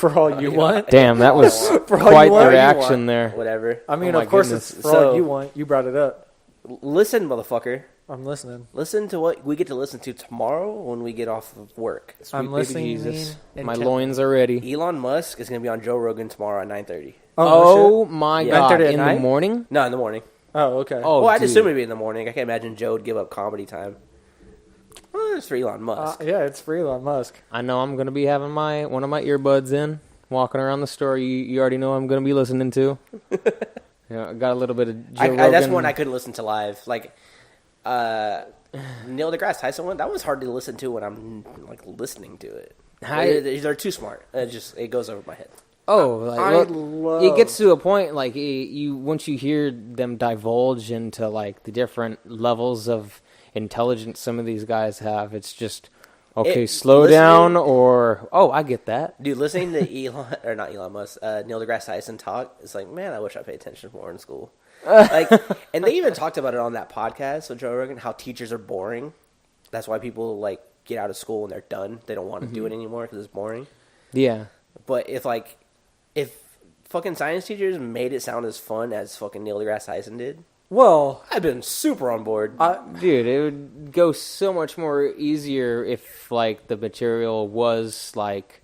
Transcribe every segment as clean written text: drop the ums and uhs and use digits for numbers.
For all you want. Damn, that was quite the reaction there. Whatever. I mean, of course it's for all you want. You brought it up. Listen, motherfucker. I'm listening. Listen to what we get to listen to tomorrow when we get off of work. I'm listening. Jesus. My loins are ready. Elon Musk is going to be on Joe Rogan tomorrow at 9:30. Oh my God. In the morning? No, in the morning. Oh, okay. Well, I'd assume it'd be in the morning. I can't imagine Joe would give up comedy time. Well, it's for Elon Musk. Yeah, it's for Elon Musk. I know I'm going to be having one of my earbuds in, walking around the store. You already know I'm going to be listening to. I got a little bit of Joe Rogan. That's one I couldn't listen to live. Like, Neil deGrasse Tyson one, that was hard to listen to when I'm like listening to it. They're too smart. It goes over my head. It gets to a point like once you hear them divulge into like the different levels of intelligence some of these guys have, it's just slow down, or I get that, dude. Listening to Neil deGrasse Tyson talk, it's like, man, I wish I paid attention more in school. Like, and they even talked about it on that podcast with Joe Rogan, how teachers are boring. That's why people like get out of school when they're done. They don't want to do it anymore because it's boring. Yeah. But if fucking science teachers made it sound as fun as fucking Neil deGrasse Tyson did, well, I've been super on board. Dude, it would go so much more easier if like the material was like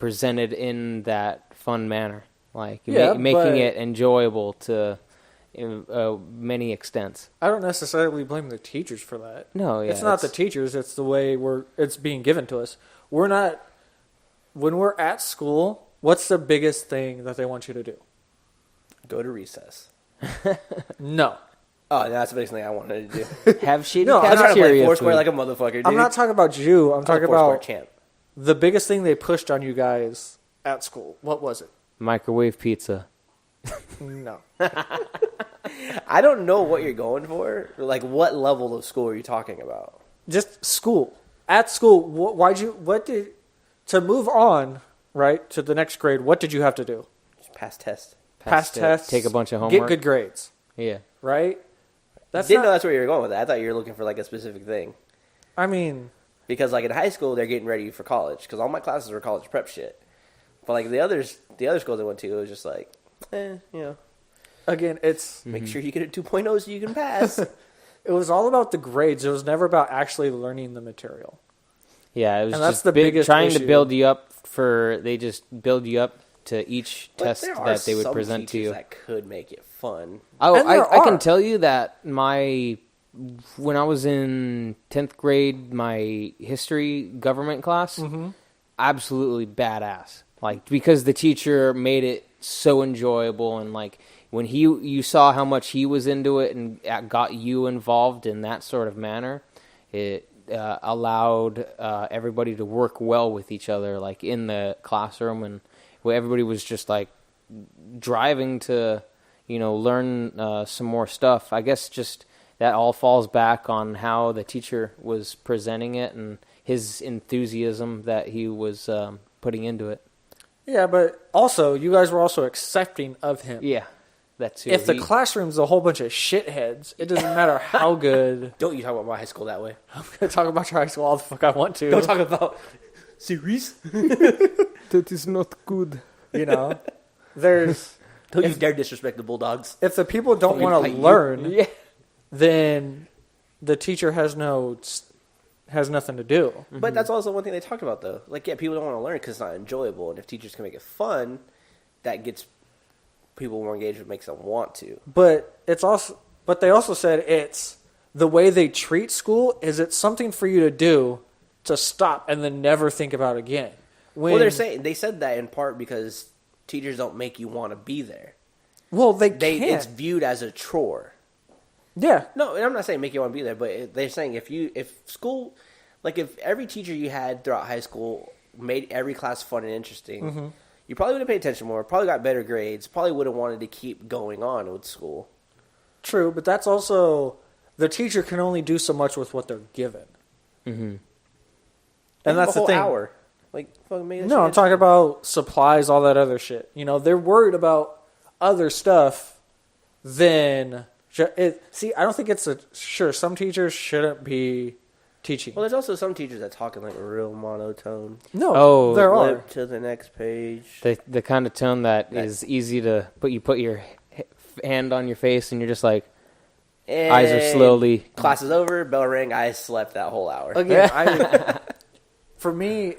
presented in that fun manner, like making it enjoyable to many extents. I don't necessarily blame the teachers for that. No, it's not the teachers. It's the way it's being given to us. When we're at school, what's the biggest thing that they want you to do? Go to recess. No. Oh, that's the biggest thing I wanted to do. Have shitty I'm trying to play Foursquare like a motherfucker, dude. I'm not talking about you. I'm talking about champ. The biggest thing they pushed on you guys at school. What was it? Microwave pizza. No. I don't know what you're going for. Like, what level of school are you talking about? Just school. At school, to move on, right, to the next grade, what did you have to do? Just pass tests. Pass tests. Take a bunch of homework. Get good grades. Yeah. Right? Didn't know that's where you were going with that. I thought you were looking for, like, a specific thing. I mean... Because, like, in high school, they're getting ready for college. Because all my classes were college prep shit. But, like, the other schools I went to, it was just like, Again, it's... Make sure you get a 2.0 so you can pass. It was all about the grades. It was never about actually learning the material. Yeah, it was just the biggest trying issue. To build you up they just build you up to each test that they would present to you. That could make it fun. I can tell you that when I was in 10th grade, my history government class, absolutely badass. Like, because the teacher made it so enjoyable, and like when you saw how much he was into it and got you involved in that sort of manner, it allowed everybody to work well with each other, like in the classroom, and where everybody was just like driving to, learn some more stuff. I guess just that all falls back on how the teacher was presenting it and his enthusiasm that he was putting into it. Yeah, but also, you guys were also accepting of him. Yeah, that too. If the classroom's a whole bunch of shitheads, it doesn't matter how good... Don't you talk about my high school that way. I'm going to talk about your high school all the fuck I want to. Don't talk about... Series? That is not good. There's... Don't you dare disrespect the Bulldogs. If the people don't want to learn, then the teacher has nothing to do. But that's also one thing they talked about, though. Like, people don't want to learn because it's not enjoyable. And if teachers can make it fun, that gets people more engaged and makes them want to. But they also said it's the way they treat school is it's something for you to do to stop and then never think about again. They said that in part because teachers don't make you want to be there. Well, they can't. It's viewed as a chore. Yeah. No, I'm not saying make you want to be there, but they're saying if every teacher you had throughout high school made every class fun and interesting, you probably would have paid attention more, probably got better grades, probably would have wanted to keep going on with school. True, but that's also, the teacher can only do so much with what they're given. Mm-hmm. And that's the thing. Hour. Like, no, I'm talking about supplies, all that other shit. They're worried about other stuff than... I don't think some teachers shouldn't be teaching. Well, there's also some teachers that talk in like a real monotone. No, there are. Flip to the next page. The kind of tone that is easy to put your hand on your face and you're just like, And eyes are slowly. Class is over. Bell rang. I slept that whole hour. Again, for me,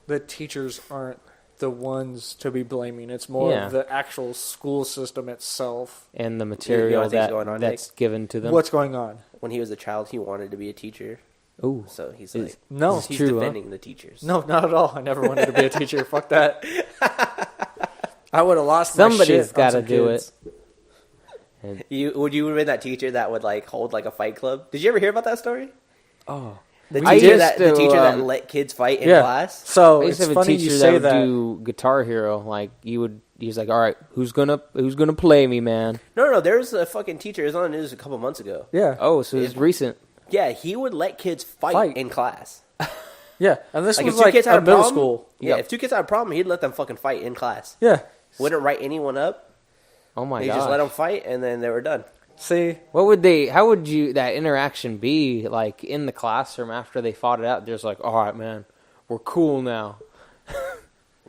the teachers aren't the ones to be blaming. It's more of the actual school system itself And the material that's given to them. What's going on? When he was a child, he wanted to be a teacher. Ooh. So he's Is- like, No, he's true, defending the teachers. no, not at all. I never wanted to be a teacher. Fuck that. I would have lost my shit. Somebody's got gotta to do it. Would you have been that teacher that would like hold like a fight club? Did you ever hear about that story? Oh. The I teacher used that to, let kids fight in Yeah. class. So I it's used to have a funny you teacher that say would that. do Guitar Hero. Like he's like, all right, who's gonna play me, man? No. There was a fucking teacher. It was on the news a couple months ago. Yeah. Oh, so it's recent. Yeah, he would let kids fight in class. Yeah, and this Like was if two like kids had a a middle problem, school. Yeah, if two kids had a problem, he'd let them fucking fight in class. Yeah. Wouldn't write anyone up. Oh my He god! just let them fight, and then they were done. See, How would that interaction be like in the classroom after they fought it out? There's like, all right, man, we're cool now.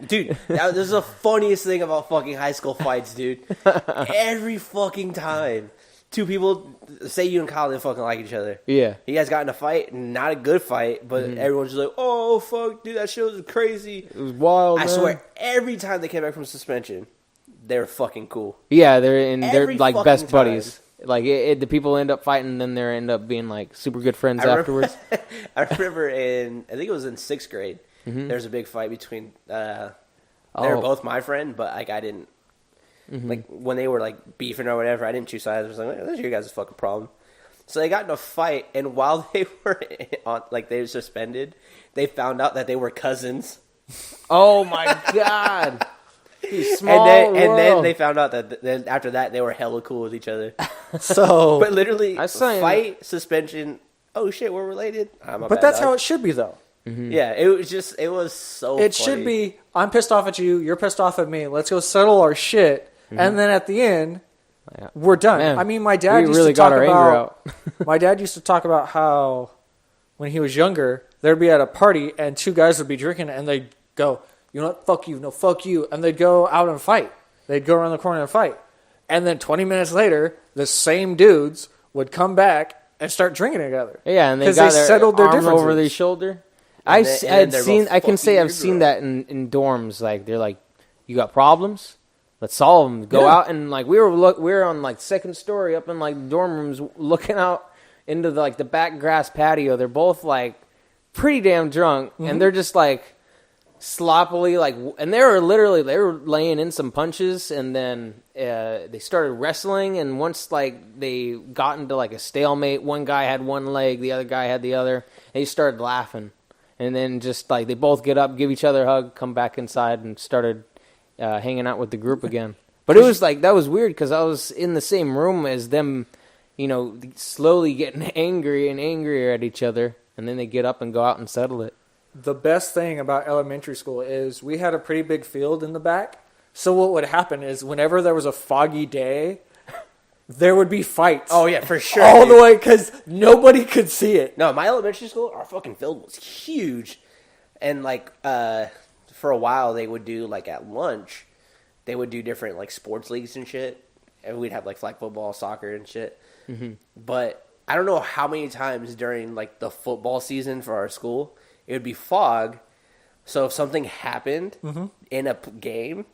Dude, this is the funniest thing about fucking high school fights, dude. Every fucking time. Two people, say you and Kyle didn't fucking like each other. Yeah. You guys got in a fight, not a good fight, but everyone's just like, oh, fuck, dude, that shit was crazy. It was wild, I man. swear, every time they came back from suspension, they were fucking cool. Yeah, they're Every like fucking best time. buddies. Like the people end up fighting, and then they end up being like super good friends afterwards. I remember I think it was in 6th grade, there was a big fight between, they were both my friend, but like I didn't, like when they were like beefing or whatever, I didn't choose sides. I was like, that's your guys' fucking problem. So they got in a fight, and while they were they were suspended, they found out that they were cousins. Oh my god! Small And then world. they found out that then after that they were hella cool with each other. so But literally, I saw him- fight, suspension. Oh shit, we're related. but that's how it should be, though. Yeah, it was so. It funny. should be. I'm pissed off at you. You're pissed off at me. Let's go settle our shit, and then at the end, Yeah. we're done. Man, I mean, my dad we used really to talk got our anger about. out. My dad used to talk about how when he was younger, they'd be at a party and two guys would be drinking, and they'd go, "You know what? Fuck you. No, fuck you," and they'd go out and fight. They'd go around the corner and fight, and then 20 minutes later, the same dudes would come back and start drinking together. Yeah, and they 'Cause got they their settled their arm differences. over their shoulder. And then they're both I can fucking say your I've seen girl. that in dorms. Like they're like, you got problems, let's solve them. Go Yeah. out and like we were on like 2nd story up in like the dorm rooms, looking out into the back grass patio. They're both like pretty damn drunk, and they're just like sloppily and they were laying in some punches, and then they started wrestling, and once they got into a stalemate, one guy had one leg, the other guy had the other, and he started laughing, and then just they both get up, give each other a hug, come back inside, and started hanging out with the group again. But it was that was weird because I was in the same room as them, slowly getting angry and angrier at each other, and then they get up and go out and settle it. The best thing about elementary school is we had a pretty big field in the back. So what would happen is whenever there was a foggy day, there would be fights. Oh yeah, for sure. all dude. the way because nobody could see it. No, my elementary school, our fucking field was huge, and for a while they would do at lunch, they would do different sports leagues and shit, and we'd have flag football, soccer, and shit. Mm-hmm. But I don't know how many times during the football season for our school, it would be fog. So if something happened in a game,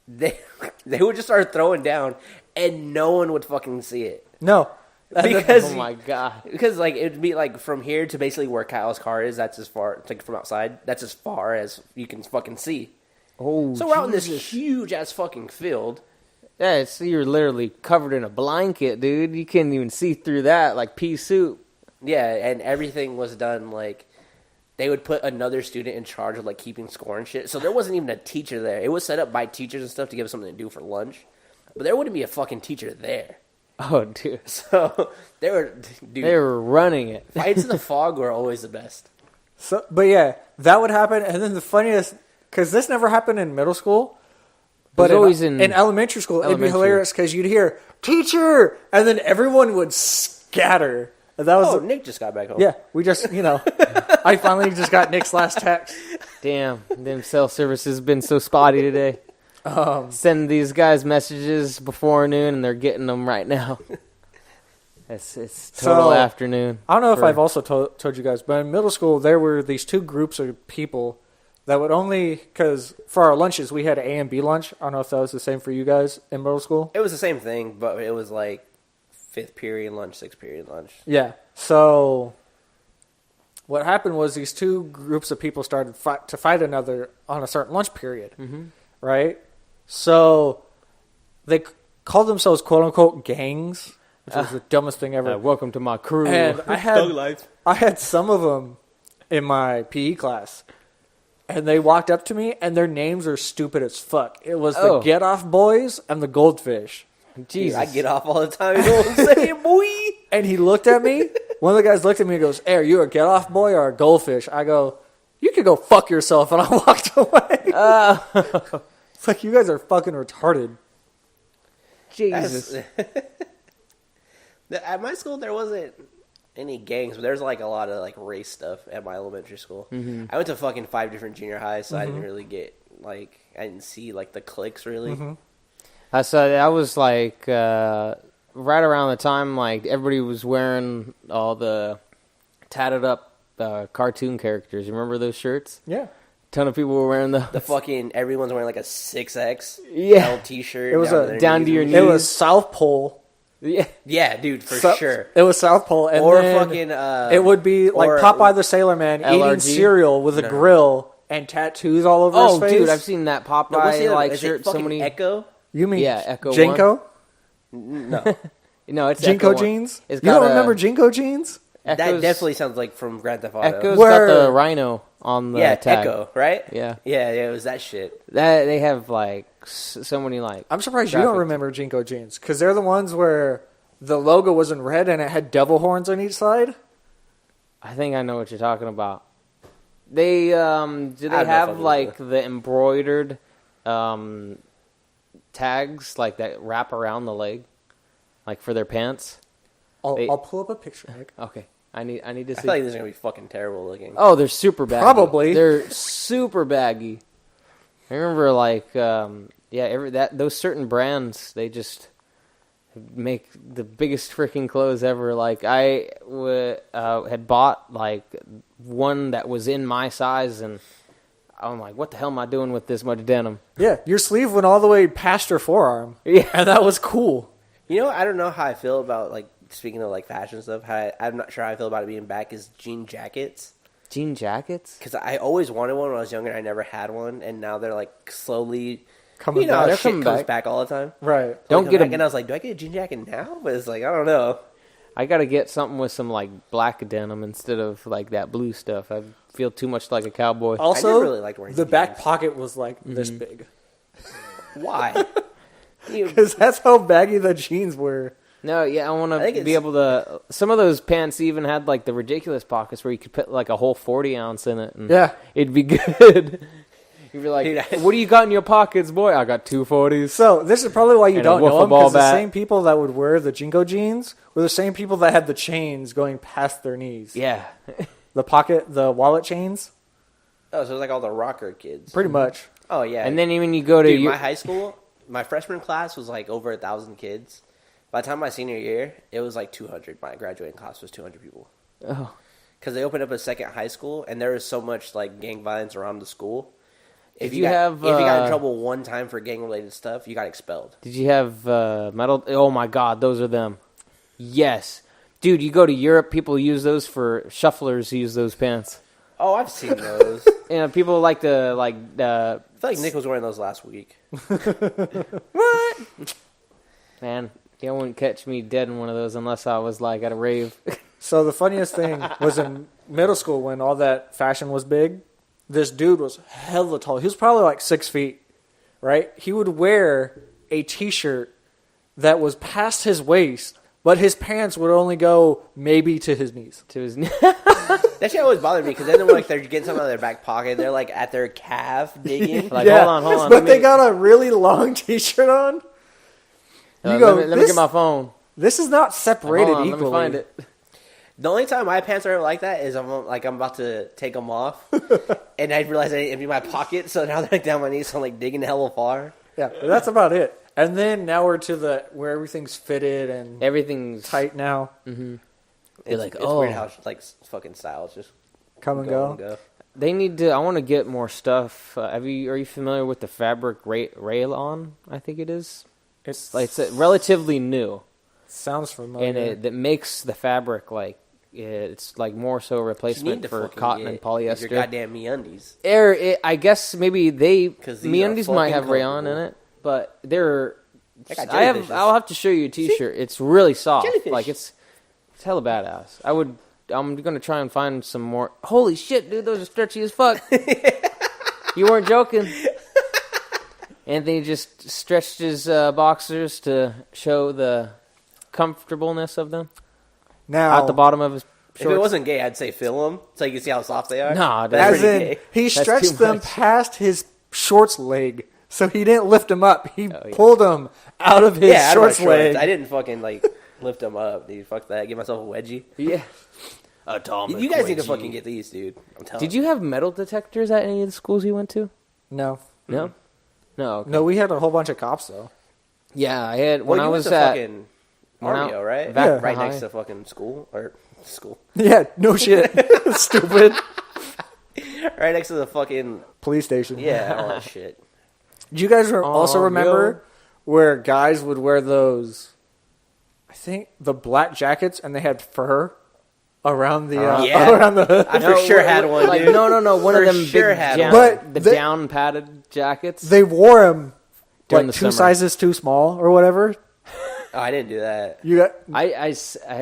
they would just start throwing down, and no one would fucking see it. No. Because Oh my god! Because it'd be from here to basically where Kyle's car is. That's as far from outside. That's as far as you can fucking see. Oh, So we're out in this huge ass fucking field. yeah, so you're literally covered in a blanket, dude. You can't even see through that like pea soup. Yeah, and everything was done they would put another student in charge of keeping score and shit. So there wasn't even a teacher there. It was set up by teachers and stuff to give us something to do for lunch, but there wouldn't be a fucking teacher there. Oh, dude, So they were running it. fights in the fog were always the best. So, but yeah, that would happen. And then the funniest, because this never happened in middle school, but always in in elementary school, it'd be elementary. hilarious because you'd hear, "Teacher!" and then everyone would scatter. And that was Nick just got back home. Yeah, we just, I finally just got Nick's last text. Damn, them cell services been so spotty today. Send these guys messages before noon, and they're getting them right now. It's total afternoon. I don't know if I've also told you guys, but in middle school, there were these two groups of people that would only, because for our lunches, we had A and B lunch. I don't know if that was the same for you guys in middle school. It was the same thing, but it was like 5th period lunch, 6th period lunch. Yeah. So what happened was these two groups of people started to fight another on a certain lunch period, right? So they called themselves "quote unquote" gangs, which was the dumbest thing ever. Welcome to my crew. And I had some of them in my PE class, and they walked up to me, and their names are stupid as fuck. It was the Get Off Boys and the Goldfish. Jesus. Dude, I get off all the time. You know what I'm saying, boy? And he looked at me. One of the guys looked at me and goes, "Hey, are you a Get Off Boy or a Goldfish?" I go, "You can go fuck yourself." And I walked away. It's like, you guys are fucking retarded. Jesus. At my school, there wasn't any gangs, but there's like a lot of like race stuff at my elementary school. I went to fucking 5 different junior highs, so I didn't really get I didn't see like the cliques really. So that was like right around the time like everybody was wearing all the tatted up cartoon characters. You remember those shirts? Yeah. Ton of people were wearing those. The fucking everyone's wearing like a 6X L t-shirt. It was down to your knees. It was South Pole. Yeah, dude, for sure. It was South Pole, and or then fucking it would be like Popeye the Sailor Man eating cereal with a grill and tattoos all over his face. Oh, dude, I've seen that Popeye shirt. So many. Echo. You mean Echo Jinko? No, no, it's Jinko Echo jeans. You don't remember Jinko jeans? That definitely sounds like from Grand Theft Auto. Echo's got the rhino on the tag. Echo, right? Yeah, it was that shit. That they have like so many like. I'm surprised you don't remember Jinko jeans, because they're the ones where the logo was in red and it had devil horns on each side. I think I know what you're talking about. They do they have like the embroidered tags like that wrap around the leg, like for their pants? I'll pull up a picture, Nick. Okay. I need to see. I feel like this is gonna be fucking terrible looking. Oh, they're super baggy. Probably. They're super baggy. I remember like those certain brands, they just make the biggest freaking clothes ever. Like I had bought like one that was in my size, and I'm like, what the hell am I doing with this much denim? Yeah, your sleeve went all the way past your forearm. Yeah, and that was cool. You know, I don't know how I feel about like speaking of like fashion stuff. I'm not sure how I feel about it being back. Is jean jackets? Jean jackets? Because I always wanted one when I was younger. I never had one, and now they're like slowly coming back. They're shit comes back all the time. Right. So don't get and I was like, do I get a jean jacket now? But it's like, I don't know. I gotta get something with some like black denim instead of like that blue stuff. I feel too much like a cowboy. I Also, never really liked wearing the jeans. back pocket was like this big. Why? Because that's how baggy the jeans were. No, yeah, I want to be able to. Some of those pants even had like the ridiculous pockets where you could put like a whole 40-ounce in it. And it'd be good. You'd be like, dude, what do you got in your pockets, boy? I got 2 40s. So this is probably why you don't know them, because the bat. same people that would wear the Jinko jeans were the same people that had the chains going past their knees. Yeah. The wallet chains. Oh, so it was like all the rocker kids. Pretty much. Oh, yeah. And then even you go to... my high school, my freshman class was like over 1,000 kids. By the time my senior year, it was like 200. My graduating class was 200 people. Oh. Because they opened up a second high school, and there was so much like gang violence around the school. If you got in trouble one time for gang-related stuff, you got expelled. Did you have metal? Oh, my God. Those are them. Yes. Dude, you go to Europe, people use those for... Shufflers use those pants. Oh, I've seen those. People like to... I feel like Nick was wearing those last week. What? Man, you wouldn't catch me dead in one of those unless I was like at a rave. So the funniest thing was in middle school when all that fashion was big. This dude was hella tall. He was probably like 6 feet, right? He would wear a T-shirt that was past his waist, but his pants would only go maybe to his knees. That shit always bothered me, because then they're like they're getting something out of their back pocket. They're like at their calf digging. Like, hold on. But they got a really long T-shirt on. Let me get my phone. This is not separated equally. Let me find it. The only time my pants are ever like that is I'm about to take them off, and I realize I didn't empty my pocket, so now they're like down my knees, so I'm like digging hella far. Yeah, but that's about it. And then now we're to where everything's fitted and everything's tight now. Mm-hmm. It's weird how like fucking styles just come and go. They need to. I want to get more stuff. Are you familiar with the fabric rayon? I think it is. It's relatively new. Sounds familiar. And that makes the fabric like it's like more so a replacement for cotton and polyester. Your goddamn MeUndies. I guess maybe MeUndies might have rayon in it, but they're. I'll have to show you a T-shirt. See? It's really soft. Jellyfish. Like it's hella badass. I'm gonna try and find some more. Holy shit, dude! Those are stretchy as fuck. You weren't joking. Anthony just stretched his boxers to show the comfortableness of them. Now, at the bottom of his shorts. If it wasn't gay, I'd say fill them so you can see how soft they are. Nah, as in he stretched them past his shorts leg, so he didn't lift them up. He pulled them out of his shorts leg. I didn't fucking lift them up, dude. Fuck that. Give myself a wedgie. Yeah. You guys need to fucking get these, dude. I'm telling you. Did you have metal detectors at any of the schools you went to? No. No? Mm-hmm. No. Okay. No, we had a whole bunch of cops, though. Yeah, I had... When I was at... fucking Armio, right? Yeah. Right next to fucking school. Yeah, no shit. Stupid. Right next to the fucking... police station. Yeah, all that shit. Do you guys also remember where guys would wear those... I think the black jackets, and they had fur around the around the hood. I for sure had one. Like, dude. No. One of them sure big down padded jackets. They wore them during like the two summer. sizes too small or whatever. Oh, I didn't do that. You got. I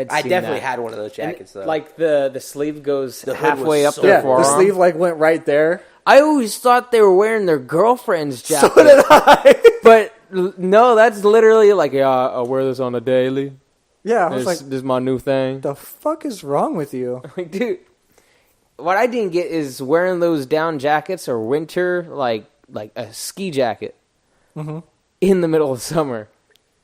definitely had one of those jackets though. Like the sleeve goes The hood halfway was up their Yeah, forearm. the sleeve like went right there. I always thought they were wearing their girlfriend's jacket. So did I. But no, that's literally like, yeah, I wear this on a daily. Yeah, I was this like, is my new thing. the fuck is wrong with you? Like, dude, what I didn't get is wearing those down jackets or winter, like a ski jacket in the middle of summer.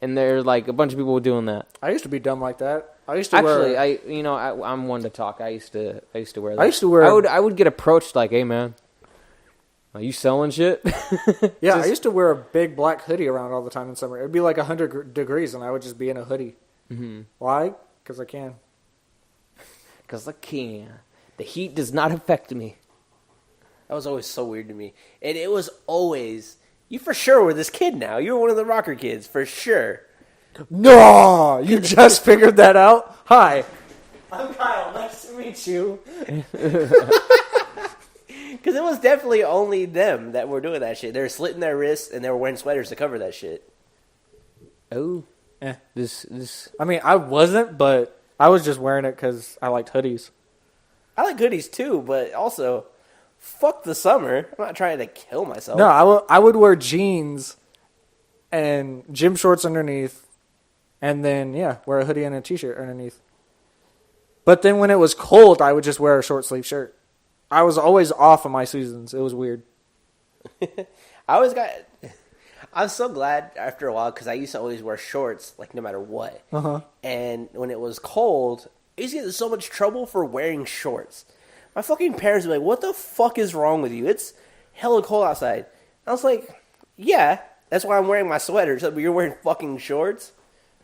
And there's like a bunch of people doing that. I used to be dumb like that. I used to Actually, wear... I'm one to talk. I used to wear that. I used to wear... I would get approached like, hey man, are you selling shit? Yeah, I used to wear a big black hoodie around all the time in summer. It'd be like 100 degrees, and I would just be in a hoodie. Mm-hmm. Why? Because I can. Because I can. The heat does not affect me. That was always so weird to me. And it was always, you for sure were this kid now. You were one of the rocker kids, for sure. No, you just figured that out? Hi. I'm Kyle. Nice to meet you. Because it was definitely only them that were doing that shit. They were slitting their wrists, and they were wearing sweaters to cover that shit. Oh. Eh. This. I mean, I wasn't, but I was just wearing it because I liked hoodies. I like hoodies too, but also, fuck the summer. I'm not trying to kill myself. No, I would wear jeans and gym shorts underneath, and then, wear a hoodie and a t-shirt underneath. But then when it was cold, I would just wear a short sleeve shirt. I was always off of my seasons. It was weird. I'm so glad after a while because I used to always wear shorts, like no matter what. And when it was cold, I used to get in so much trouble for wearing shorts. My fucking parents would be like, "What the fuck is wrong with you? It's hella cold outside." I was like, "Yeah, that's why I'm wearing my sweater. So you're wearing fucking shorts."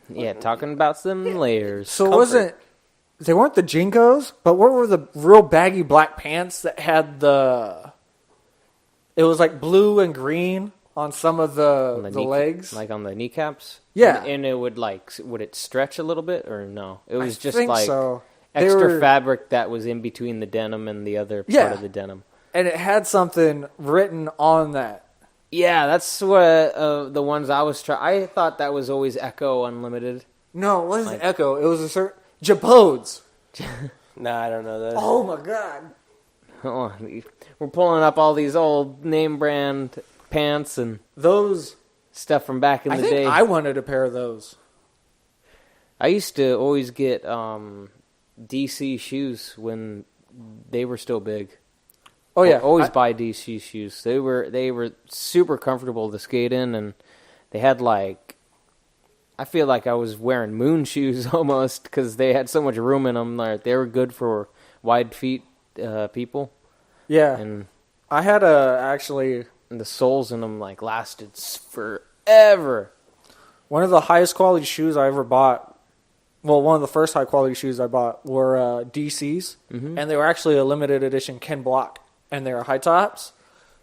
Yeah, talking about some layers. So they weren't the Jinkos, but what were the real baggy black pants that had it was like blue and green on some of the legs? Like on the kneecaps? Yeah. And it would would it stretch a little bit or no? It was just so. Extra fabric that was in between the denim and the other part of the denim. And it had something written on that. Yeah, that's what the ones I was trying. I thought that was always Echo Unlimited. No, it wasn't Echo. It was a certain... Japodes. Nah, I don't know that. Oh my god. Oh, we're pulling up all these old name brand pants and those stuff from back in the day. I wanted a pair of those. I used to always get DC shoes when they were still big. Oh yeah, always buy DC shoes. They were super comfortable to skate in, and they had I feel like I was wearing moon shoes almost because they had so much room in them. Like, they were good for wide feet people. Yeah. And I had actually... the soles in them like lasted forever. One of the highest quality shoes I ever bought, well, one of the first high quality shoes I bought were DC's, and they were actually a limited edition Ken Block, and they were high tops.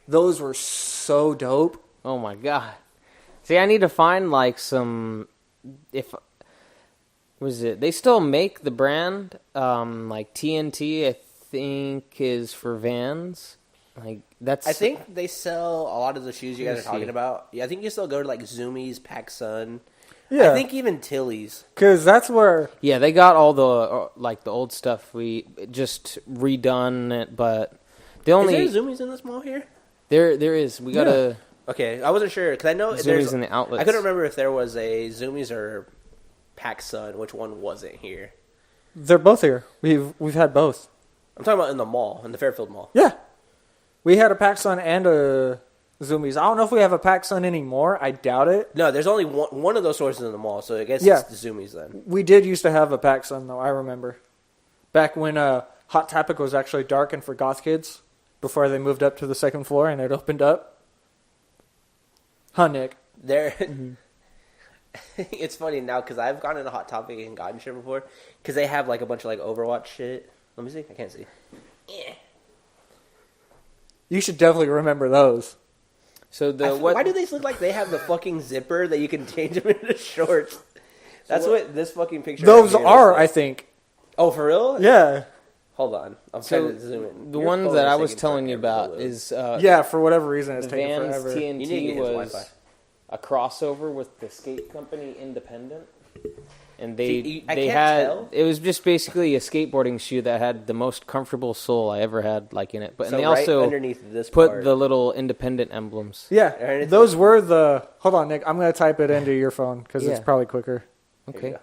Those were so dope. Oh my god! See, I need to find like some. If was it? They still make the brand, like TNT. I think is for Vans. Like that's. I think they sell a lot of the shoes you guys are talking about. Yeah, I think you still go to like Zoomies, PacSun. Yeah. I think even Tilly's. Because that's where... Yeah, they got all the like the old stuff. We just redone it, but the only Is there Zoomies in this mall here? there is. We gotta. Okay, I wasn't sure because I know Zoomies there's in the outlets. I couldn't remember if there was a Zoomies or PacSun. Which one wasn't here? They're both here. We've had both. I'm talking about in the mall, in the Fairfield Mall. Yeah. We had a PacSun and a Zoomies. I don't know if we have a PacSun anymore. I doubt it. No, there's only one of those stores in the mall, so I guess Yeah. it's the Zoomies then. We did used to have a PacSun, though, I remember. Back when Hot Topic was actually dark and for goth kids, before they moved up to the second floor and it opened up. Huh, Nick? There, it's funny now because I've gone into Hot Topic and gotten shit before because they have like a bunch of like Overwatch shit. Let me see. I can't see. Yeah. You should definitely remember those. So Why do these look like they have the fucking zipper that you can change them into shorts? That's what this fucking picture. Those right here are, looks like. I think. Oh, for real? Yeah. Hold on. I'm So trying to zoom in. the Your one phone that is I was taking telling you forever to about load. is Yeah, for whatever reason, it's the taking Vans forever. You need to TNT get his was Wi-Fi. a crossover with the skate company Independent, and See, I they can't had tell. it was just basically a skateboarding shoe that had the most comfortable sole I ever had like in it. But So and they right also underneath this put part. the little Independent emblems. Yeah, Alright, those were the... Hold on, Nick. I'm going to type it into your phone because it's Yeah. probably quicker. Here you Okay. go.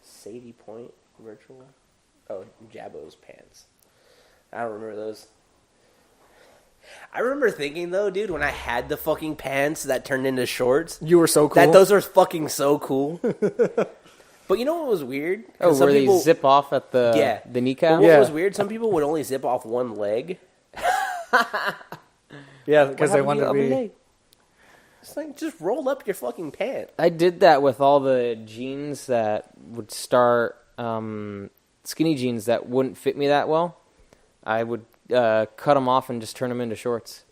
Sadie Point virtual. Oh, Jabo's pants. I don't remember those. I remember thinking though, dude, when I had the fucking pants that turned into shorts, You were so cool. that those are fucking so cool. But you know what was weird? 'Cause Oh, some where people, they zip off at the Yeah. the But kneecap? what Yeah. was weird? Some people would only zip off one leg. Yeah, because they What happened wanted your to other be... leg? It's like just roll up your fucking pant. I did that with all the jeans that would start skinny jeans that wouldn't fit me that well. I would cut them off and just turn them into shorts.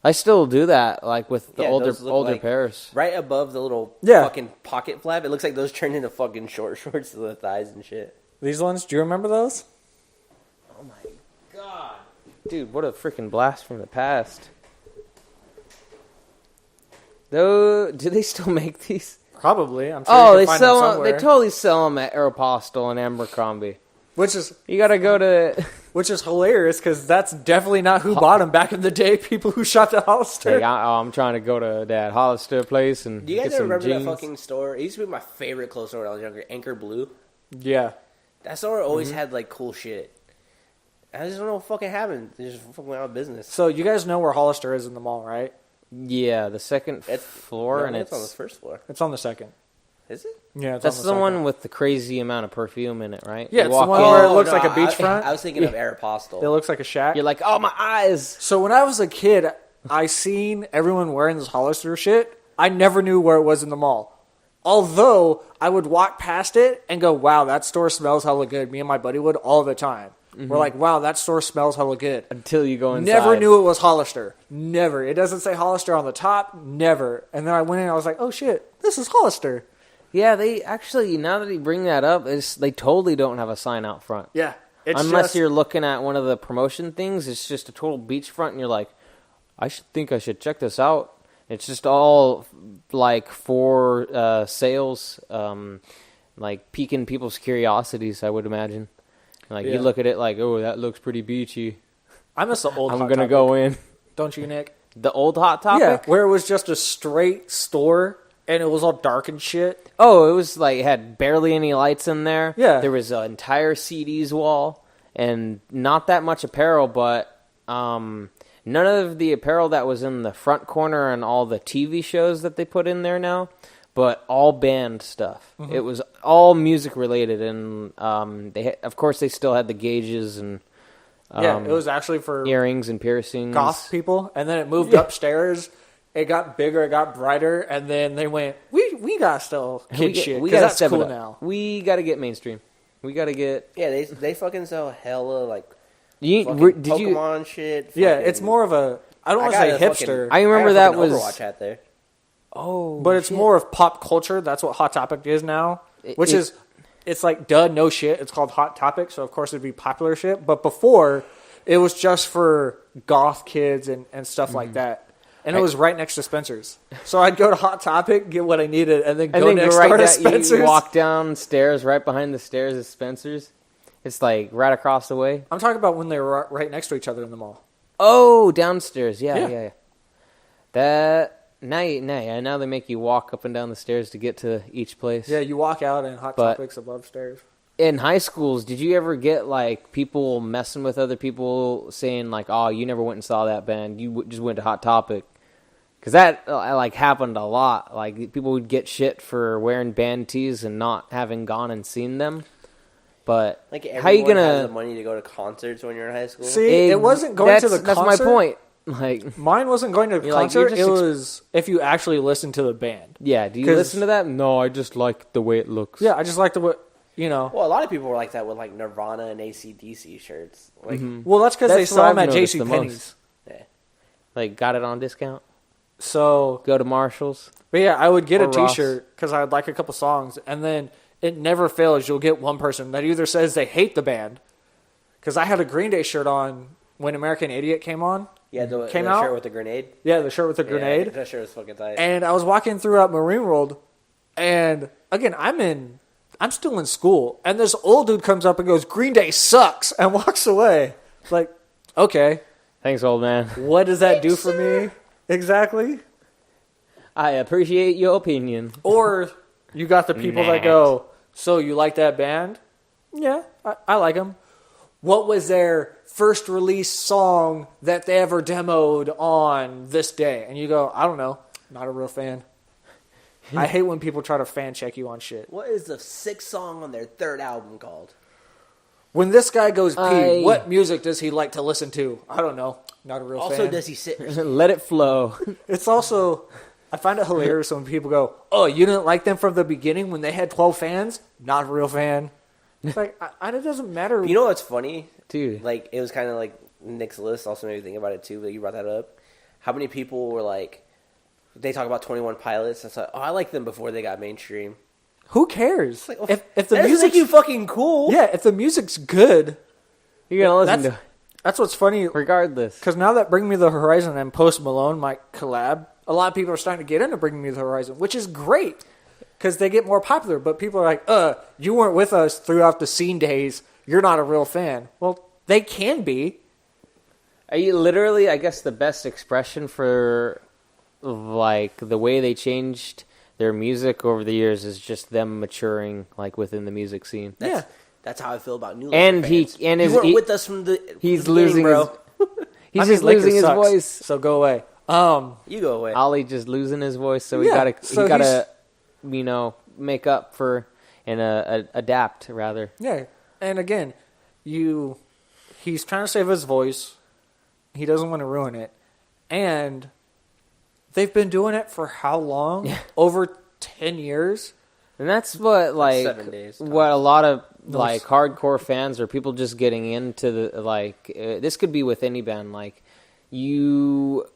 I still do that, like with the Yeah, older those look like- pairs. Right above the little Yeah. fucking pocket flap, it looks like those turned into fucking short shorts to the thighs and shit. These ones, do you remember those? Oh my god, dude! What a freaking blast from the past. Though, do they still make these? Probably. I'm sure Oh, you they can find sell them them. somewhere. They totally sell them at Aeropostale and Abercrombie. Which is You gotta go to. hilarious because that's definitely not who bought them back in the day. People who shot at Hollister. Hey, I'm trying to go to that Hollister place and Do you guys get ever some remember jeans. that fucking store? It used to be my favorite clothes store when I was younger, Anchor Blue. Yeah. That store always had like cool shit. I just don't know what fucking happened. They just fucking went out of business. So you guys know where Hollister is in the mall, right? Yeah, the second floor, No, and it's it's on the first floor. It's on the second. Is it? Yeah, it's that's on the second. one with the crazy amount of perfume in it, right? Yeah, You it's the walk one in, where it looks like a beachfront. I was thinking of Aeropostale. It looks like a shack. you're like, oh my eyes. So when I was a kid, I seen everyone wearing this Hollister shit. I never knew where it was in the mall. Although I would walk past it and go, wow, that store smells hella good. Me and my buddy would all the time. We're like, wow, that store smells hella good. Until you go inside. Never knew it was Hollister. Never. It doesn't say Hollister on the top. Never. And then I went in and I was like, oh shit, this is Hollister. Yeah, they actually, now that you bring that up, they totally don't have a sign out front. Yeah. It's Unless just, you're looking at one of the promotion things, it's just a total beachfront, and you're like, I should check this out. It's just all like for sales, like piquing people's curiosities, I would imagine. Like Yeah. you look at it like, oh, that looks pretty beachy. I miss the old I'm Hot gonna Topic. go in. Don't you, Nick? The old Hot Topic. Yeah, where it was just a straight store and it was all dark and shit. Oh, it was like it had barely any lights in there. Yeah. There was an entire CDs wall and not that much apparel, but none of the apparel that was in the front corner and all the TV shows that they put in there now, but all band stuff. Mm-hmm. It was all music related, and of course they still had the gauges and it was actually for earrings and piercings, goth people, and then it moved upstairs. It got bigger, it got brighter, and then they went, we got still kid shit, because that's cool now. We got to get mainstream. We got to get... Yeah, they fucking sell hella, like, Pokemon shit. Yeah, it's more of a... I don't want to say hipster. I remember that was... Overwatch hat there. Oh, but it's more of pop culture. That's what Hot Topic is now, which is... It's like, duh, no shit. It's called Hot Topic, so of course it'd be popular shit. But before, it was just for goth kids and stuff like that. And it was right next to Spencer's. So I'd go to Hot Topic, get what I needed, and then go next door to Spencer's. You walk downstairs, right behind the stairs is Spencer's. It's like right across the way. I'm talking about when they were right next to each other in the mall. Oh, downstairs. Yeah. Now they make you walk up and down the stairs to get to each place. Yeah, you walk out and Hot Topic's above stairs. In high schools, did you ever get, like, people messing with other people saying, like, oh, you never went and saw that band, you just went to Hot Topic? Because that, like, happened a lot. Like, people would get shit for wearing band tees and not having gone and seen them. But like, how you gonna has the money to go to concerts when you're in high school? See, it wasn't going to the concert. That's my point. Like, mine wasn't going to the concert. It was if you actually listen to the band. Yeah. Do you listen to that? No, I just like the way it looks. Yeah, I just like the way. You know. Well, a lot of people were like that with like Nirvana and AC/DC shirts. Like, well, that's because they saw them at JCPenney's. Yeah. Like, got it on discount. So go to Marshall's. But yeah, I would get a T-shirt because I'd like a couple songs, and then it never fails. You'll get one person that either says they hate the band, because I had a Green Day shirt on when American Idiot came on. Yeah, the shirt with the grenade. Yeah, the shirt with the grenade. That shirt was fucking tight. And I was walking throughout Marine World, and again, I'm still in school, and this old dude comes up and goes, "Green Day sucks," and walks away. Like, okay. Thanks, old man. What does that do for me? Exactly. I appreciate your opinion. Or you got the people that go, "So you like that band?" Yeah, I like them. What was their first release song that they ever demoed on this day? And you go, "I don't know. Not a real fan." I hate when people try to fan check you on shit. What is the sixth song on their third album called? When this guy goes pee, what music does he like to listen to? I don't know. Not a real fan. Also, does he sit? Let it flow. It's also, I find it hilarious when people go, "Oh, you didn't like them from the beginning when they had 12 fans?" Not a real fan. It's like, it doesn't matter. You know what's funny? Dude. Like, it was kind of like Nick's list also made me think about it too, but you brought that up. How many people were like, they talk about 21 Pilots, and it's like, oh, I liked them before they got mainstream. Who cares? Like, well, if the music's you fucking cool. Yeah, if the music's good, you're gonna listen to it. That's what's funny. Regardless. Because now that Bring Me the Horizon and Post Malone might collab, a lot of people are starting to get into Bring Me the Horizon, which is great because they get more popular. But people are like, you weren't with us throughout the scene days. You're not a real fan. Well, they can be. Are you literally, I guess, the best expression for, like, the way they changed their music over the years is just them maturing, like, within the music scene. That's how I feel about New and fans. You weren't with us from the he's the losing game, bro. He's just losing his voice. So go away. You go away. Ollie just losing his voice, so he gotta make up for and adapt rather. Yeah, and again, he's trying to save his voice. He doesn't want to ruin it, and they've been doing it for how long? Yeah. Over 10 years. And that's what, like, 7 days, what a lot of, like, hardcore fans or people just getting into the, like, this could be with any band, like, you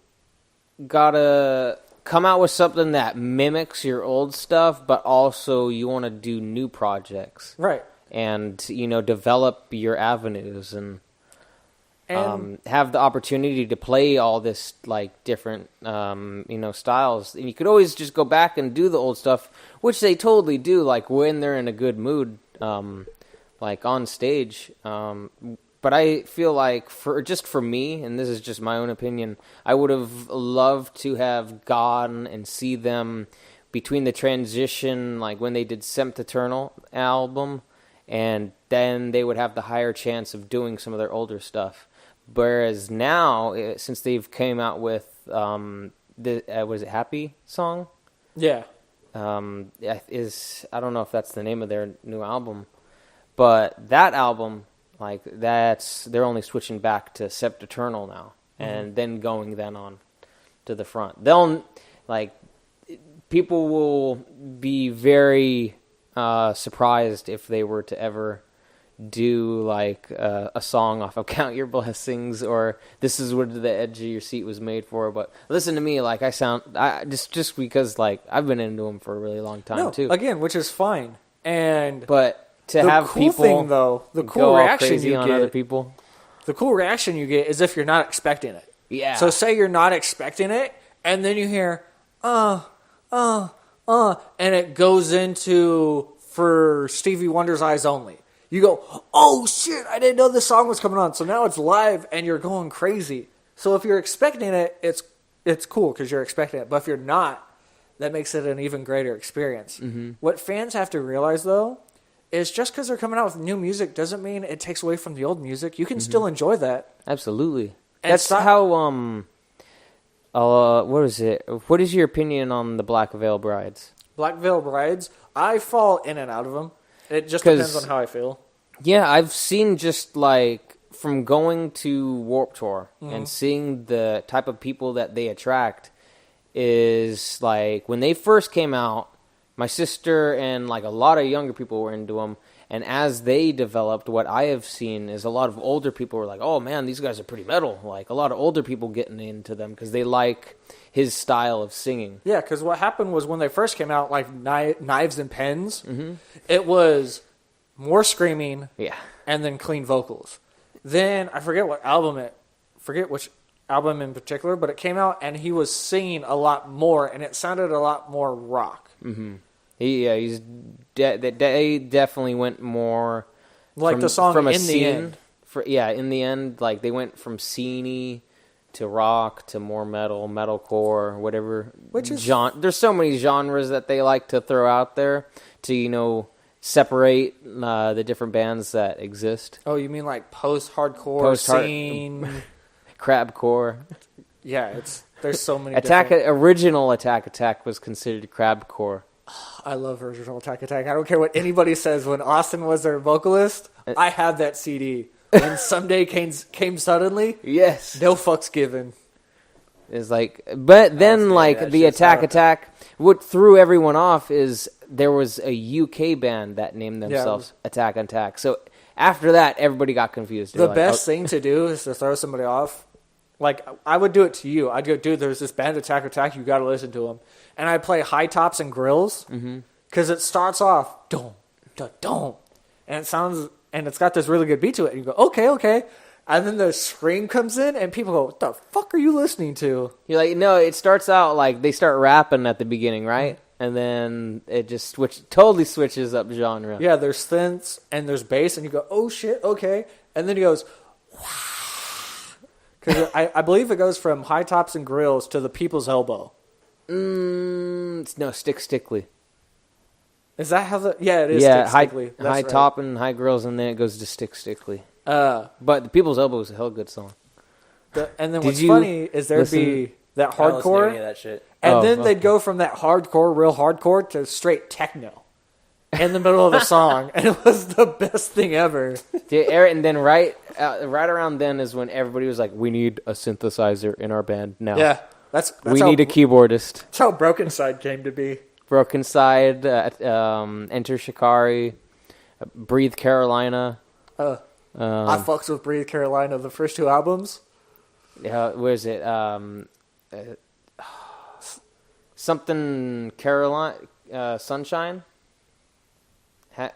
gotta come out with something that mimics your old stuff, but also you want to do new projects. Right. And, develop your avenues and have the opportunity to play all this, like, different, styles. And you could always just go back and do the old stuff, which they totally do, like, when they're in a good mood, like, on stage. But I feel like, for me, and this is just my own opinion, I would have loved to have gone and see them between the transition, like, when they did Sempiternal album, and then they would have the higher chance of doing some of their older stuff. Whereas now, since they've came out with was it Happy song? Yeah. I don't know if that's the name of their new album, but that album, like they're only switching back to Sempiternal now, and then going on to the front. People will be very surprised if they were to ever do like a song off of Count Your Blessings or This Is What the Edge of Your Seat Was Made For. But listen to me, like just because like I've been into them for a really long time too. Again, which is fine. But to have cool people thing, though, the cool go all reaction crazy you on get, other people. The cool reaction you get is if you're not expecting it. Yeah. So say you're not expecting it, and then you hear and it goes into For Stevie Wonder's Eyes Only. You go, oh shit, I didn't know this song was coming on. So now it's live and you're going crazy. So if you're expecting it, it's cool because you're expecting it. But if you're not, that makes it an even greater experience. Mm-hmm. What fans have to realize, though, is just because they're coming out with new music doesn't mean it takes away from the old music. You can still enjoy that. Absolutely. And that's how, what is it? What is your opinion on the Black Veil Brides? Black Veil Brides, I fall in and out of them. It just depends on how I feel. Yeah, I've seen just like from going to Warped Tour and seeing the type of people that they attract is like when they first came out, my sister and like a lot of younger people were into them. And as they developed, what I have seen is a lot of older people were like, oh man, these guys are pretty metal. Like a lot of older people getting into them because they like his style of singing. Yeah, because what happened was when they first came out, like Knives and Pens, it was more screaming and then clean vocals. Then I forget which album in particular, but it came out and he was singing a lot more and it sounded a lot more rock. Mm-hmm. They definitely went more like the song from a In scene, the End. In the end, like they went from scene-y to rock to more metalcore, whatever. Which is there's so many genres that they like to throw out there to separate the different bands that exist. Oh, you mean like post-hardcore scene, crabcore? Yeah, there's so many. Original Attack was considered crabcore. I love Original Attack. I don't care what anybody says. When Austin was their vocalist, I had that CD. When Someday came suddenly, yes, no fucks given. It's like, but then like the Attack, what threw everyone off is there was a UK band that named themselves Attack on Attack. So after that, everybody got confused. The best thing to do is to throw somebody off. Like, I would do it to you. I'd go, dude, there's this band, Attack, you got to listen to them. And I'd play High Tops and Grills, because it starts off, dum, da, dum, and it sounds, and it's got this really good beat to it. And you go, okay. And then the scream comes in, and people go, what the fuck are you listening to? You're like, no, it starts out like they start rapping at the beginning, right? And then it just totally switches up genre. Yeah, there's synths, and there's bass, and you go, oh shit, okay. And then he goes, wow. Because I believe it goes from High Tops and Grills to the People's Elbow. No, Stickly. Is that how the... Yeah, it is Stickly. High Top and High Grills, and then it goes to Stickly. But the People's Elbow is a hell good song. And then what's funny is there'd be that hardcore, I don't listen to any of that shit. And then they'd go from that real hardcore, to straight techno in the middle of the song, and it was the best thing ever. And then right around then is when everybody was like, "We need a synthesizer in our band now." Yeah, that's we need a keyboardist. That's how Broken Side came to be. Broken Side, Enter Shikari, Breathe Carolina. I fucks with Breathe Carolina. The first two albums. Where is it? Something Carolina, Sunshine. Can't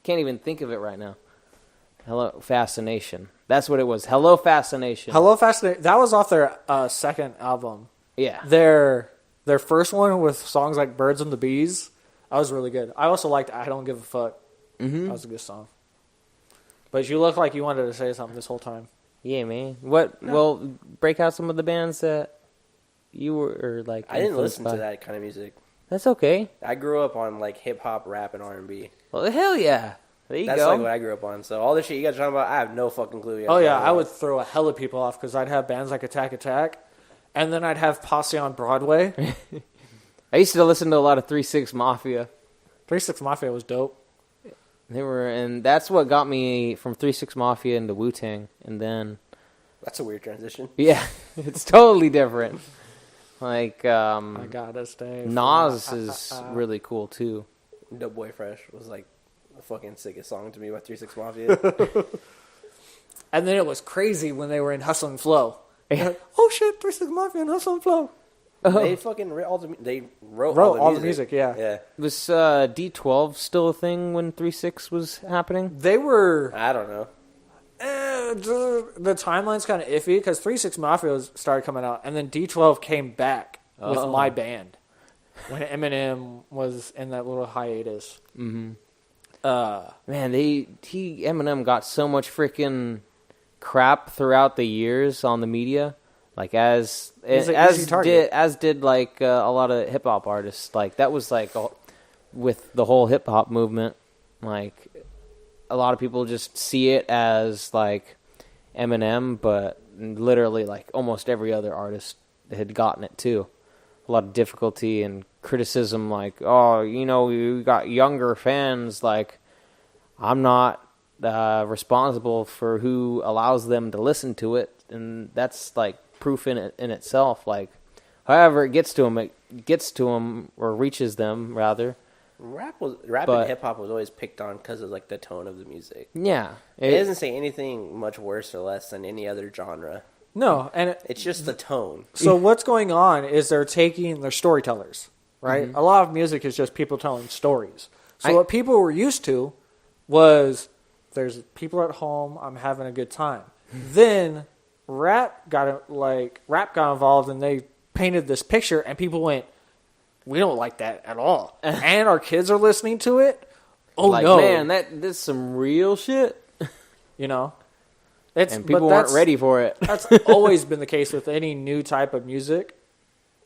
even think of it right now. Hello, Fascination. That's what it was. Hello, Fascination. Hello, Fascination. That was off their second album. Yeah. Their first one with songs like Birds and the Bees, that was really good. I also liked I Don't Give a Fuck. Mm-hmm. That was a good song. But you look like you wanted to say something this whole time. Yeah, man. What? No. Well, break out some of the bands that you were like. I didn't listen to that kind of music. That's okay. I grew up on like hip hop, rap, and R&B. Well, hell yeah. There you That's go. like what I grew up on. So all the shit you guys are talking about, I have no fucking clue. Oh yeah, I would throw a hell of people off because I'd have bands like Attack Attack, and then I'd have Posse on Broadway. I used to listen to a lot of 3-6 Mafia. 3-6 Mafia was dope. And that's what got me from 3-6 Mafia into Wu-Tang, and then That's a weird transition. yeah, it's totally different. Like I gotta stay. Nas is really cool too. No Boy Fresh was like the fucking sickest song to me by 3-6 Mafia. And then it was crazy when they were in Hustle and Flow. Like, oh shit, 3-6 Mafia and Hustle and Flow. They fucking wrote all the music. Yeah. Yeah. Was D12 still a thing when 3-6 was happening? They were. I don't know. The timeline's kind of iffy because 3-6 Mafia started coming out, and then D12 came back with My Band when Eminem was in that little hiatus. Mm-hmm. Man, Eminem got so much freaking crap throughout the years on the media, like as did like a lot of hip hop artists. Like that was like with the whole hip hop movement, like a lot of people just see it as like Eminem, but literally like almost every other artist had gotten it too. A lot of difficulty and criticism, like, oh, you got younger fans. Like, I'm not responsible for who allows them to listen to it, and that's like proof in itself. Like, however it gets to them, or reaches them rather. Rap and hip hop was always picked on because of like the tone of the music. Yeah, it doesn't say anything much worse or less than any other genre. No, and it's just the tone. So what's going on is they're storytellers, right? Mm-hmm. A lot of music is just people telling stories. So what people were used to was there's people at home, I'm having a good time. Then rap got involved and they painted this picture and people went, we don't like that at all. And our kids are listening to it. Oh like, no, man, that's some real shit. And people weren't ready for it. That's always been the case with any new type of music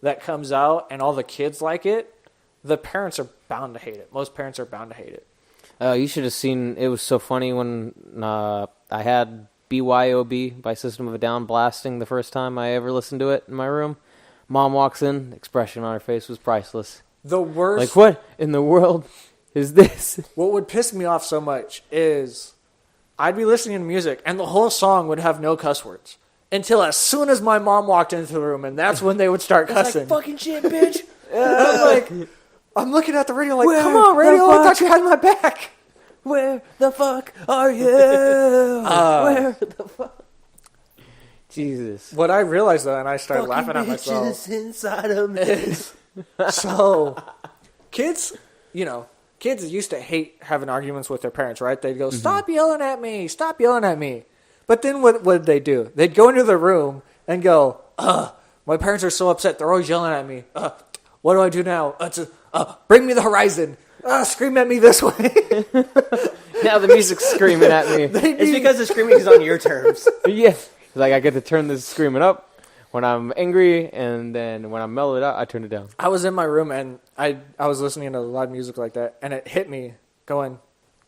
that comes out and all the kids like it. The parents are bound to hate it. Most parents are bound to hate it. You should have seen, it was so funny when I had BYOB by System of a Down blasting the first time I ever listened to it in my room. Mom walks in, the expression on her face was priceless. The worst. Like, what in the world is this? What would piss me off so much is I'd be listening to music and the whole song would have no cuss words until as soon as my mom walked into the room, and that's when they would start cussing. Like, fucking shit, bitch. I'm looking at the radio like, come on, radio, I thought you had my back. Where the fuck are you? Where the fuck? Jesus. What I realized, though, and I started laughing at myself. Inside of me. So, kids used to hate having arguments with their parents, right? They'd go, stop yelling at me, stop yelling at me. But then what did they do? They'd go into the room and go, my parents are so upset, they're always yelling at me. What do I do now? Bring me the horizon. Scream at me this way. Now the music's screaming at me. It's because the screaming is on your terms. Yeah. Like, I get to turn this screaming up when I'm angry, and then when I'm mellowed out, I turn it down. I was in my room, and I was listening to loud music like that, and it hit me going,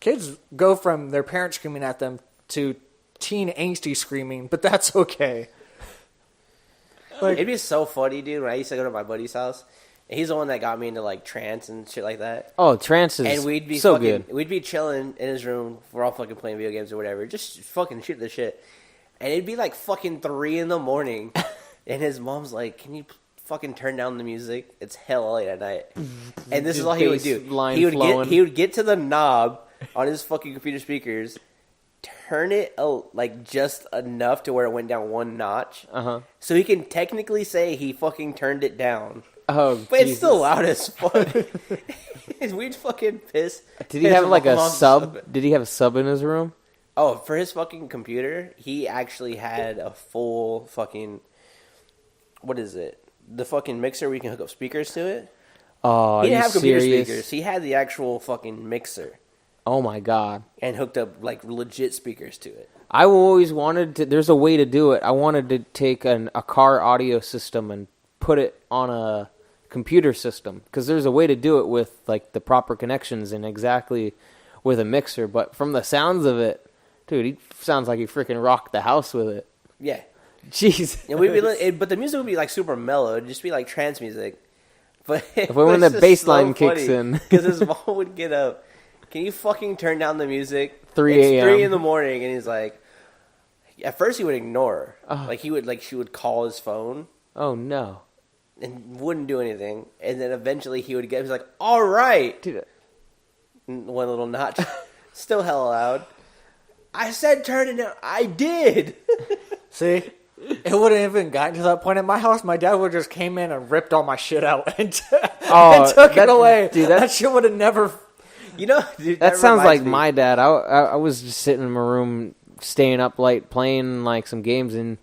kids go from their parents screaming at them to teen angsty screaming, but that's okay. Like, it'd be so funny, dude, when I used to go to my buddy's house. He's the one that got me into, like, trance and shit like that. Oh, trance is and we'd be so fucking, good. We'd be chilling in his room. We're all fucking playing video games or whatever. Just fucking shoot the shit. And it'd be like fucking 3 a.m. And his mom's like, can you fucking turn down the music? It's hell late at night. And this is all he would do. He would get to the knob on his fucking computer speakers, turn it like just enough to where it went down 1 notch. So he can technically say he fucking turned it down. Oh, but Jesus. It's still loud as fuck. We'd fucking piss. Did he have like a sub? Did he have a sub in his room? Oh, for his fucking computer, he actually had a full fucking, what is it? The fucking mixer where you can hook up speakers to it. Oh, he didn't have computer serious? speakers. He had the actual fucking mixer. Oh my god! And hooked up like legit speakers to it. I always wanted to. There's a way to do it. I wanted to take a car audio system and put it on a computer system, because there's a way to do it with like the proper connections and exactly with a mixer, but from the sounds of it, dude, he sounds like he freaking rocked the house with it. Yeah. Jeez. And but the music would be like super mellow. It'd just be like trance music. But when the bass line kicks in. Because his mom would get up. Can you fucking turn down the music? 3 a.m. It's 3 in the morning, and he's like, at first he would ignore her. She would call his phone. Oh, no. And wouldn't do anything. And then eventually he would he's like, all right. Dude. One little notch. Still hella loud. I said turn it down. I did. See? It wouldn't even gotten to that point at my house. My dad would just came in and ripped all my shit out and took it away. Dude, that shit would have never... Dude, that sounds like my dad. I was just sitting in my room, staying up late, playing like some games, and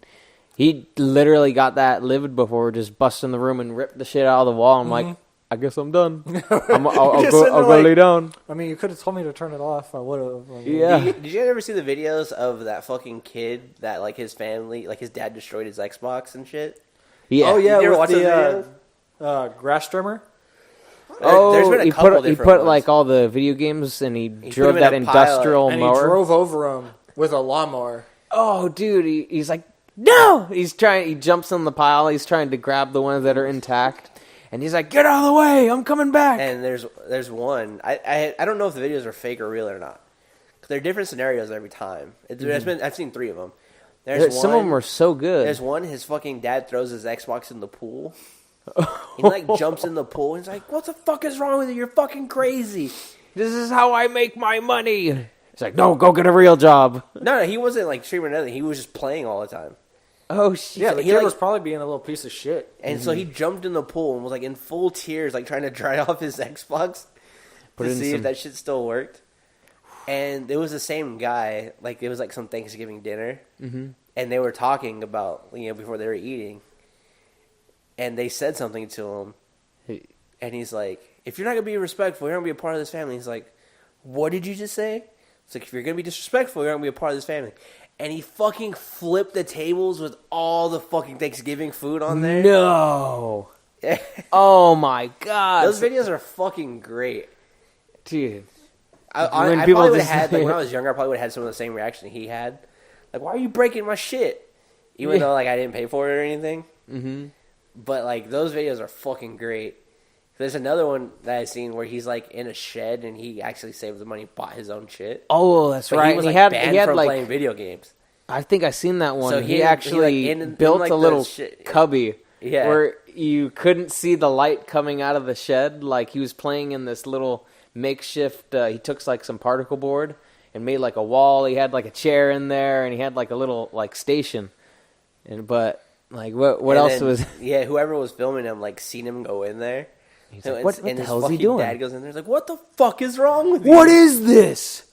he literally got that livid before, just busting the room and ripped the shit out of the wall. I'm like, I guess I'm done. I'll go lay down. I mean, you could have told me to turn it off. I would have. Yeah. Did you ever see the videos of that fucking kid that like his family, like his dad destroyed his Xbox and shit? Yeah. Oh yeah, you ever with watch those the grass trimmer. Oh, there's been a couple different he put ones. like all the video games, and he put drove them in that a pile, industrial And mower. he drove over him with a lawnmower. Oh, dude, he's like, no! He jumps in the pile, he's trying to grab the ones that are intact, and he's like, get out of the way, I'm coming back! And there's one, I don't know if the videos are fake or real or not. They're different scenarios every time. I've seen 3 of them. Some of them are so good. There's one, his fucking dad throws his Xbox in the pool. He like jumps in the pool and he's like, what the fuck is wrong with you? You're fucking crazy. This is how I make my money! He's like, no, go get a real job. No, he wasn't like streaming or nothing. He was just playing all the time. Oh, shit. Yeah, So the he, kid like- was probably being a little piece of shit. And so he jumped in the pool and was like in full tears, like trying to dry off his Xbox to see if that shit still worked. And it was the same guy. Like it was like some Thanksgiving dinner, and they were talking about before they were eating, and they said something to him, and he's like, "If you're not gonna be respectful, you're not gonna be a part of this family." He's like, "What did you just say?" It's like, "If you're gonna be disrespectful, you're not gonna be a part of this family." And he fucking flipped the tables with all the fucking Thanksgiving food on there. No. Oh, my God. Those videos are fucking great. Dude. I probably would have had, like, when I was younger, I probably would have had some of the same reaction he had. Like, why are you breaking my shit? Even though, like, I didn't pay for it or anything. Mm-hmm. But, like, those videos are fucking great. There's another one that I've seen where he's, like, in a shed and he actually saved the money, bought his own shit. Oh, that's But right. He was, And like, he banned had from like, playing video games. I think I seen that one. So he he actually like, in, built like, a little shit. cubby Yeah. where you couldn't see the light coming out of the shed. Like, he was playing in this little makeshift, he took like some particle board and made like a wall. He had like a chair in there, and he had like a little like station. But like what else then, was? Yeah, whoever was filming him like seen him go in there. He's like, what the hell is he his doing? Dad goes in there. He's like, "What the fuck is wrong with you?" What is this?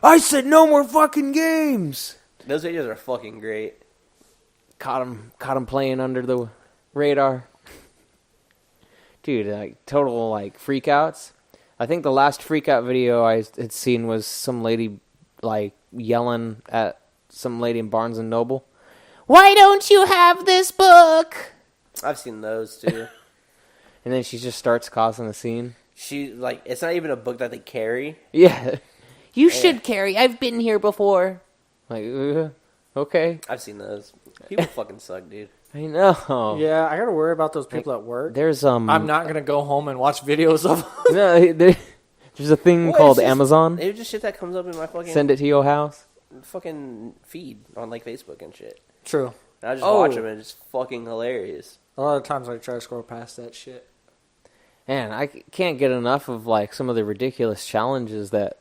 I said no more fucking games. Those videos are fucking great. Caught him playing under the radar. Dude, like total like freakouts. I think the last freakout video I had seen was some lady like yelling at some lady in Barnes and Noble. Why don't you have this book? I've seen those too. And then she just starts causing a scene. She like it's not even a book that they carry. Yeah. You should carry. I've been here before. Like, okay. I've seen those. People fucking suck, dude. I know. Yeah, I gotta worry about those people at work. There's I'm not gonna go home and watch videos of them. No, there's a thing Well, called it's just- Amazon. It's just shit that comes up in my fucking Send it to your house. fucking feed on like Facebook and shit. True. And I just Oh. watch them and it's fucking hilarious. A lot of times I try to scroll past that shit. Man, I can't get enough of like some of the ridiculous challenges that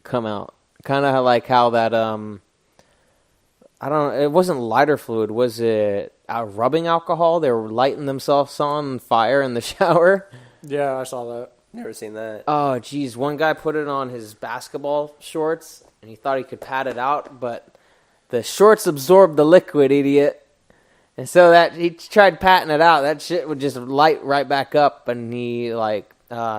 come out. Kind of like how that I don't know, it wasn't lighter fluid, was it rubbing alcohol? They were lighting themselves on fire in the shower. Yeah, I saw that. Never seen that. Oh, geez. One guy put it on his basketball shorts, and he thought he could pat it out, but the shorts absorbed the liquid, idiot. And so that he tried patting it out. That shit would just light right back up, and he, like,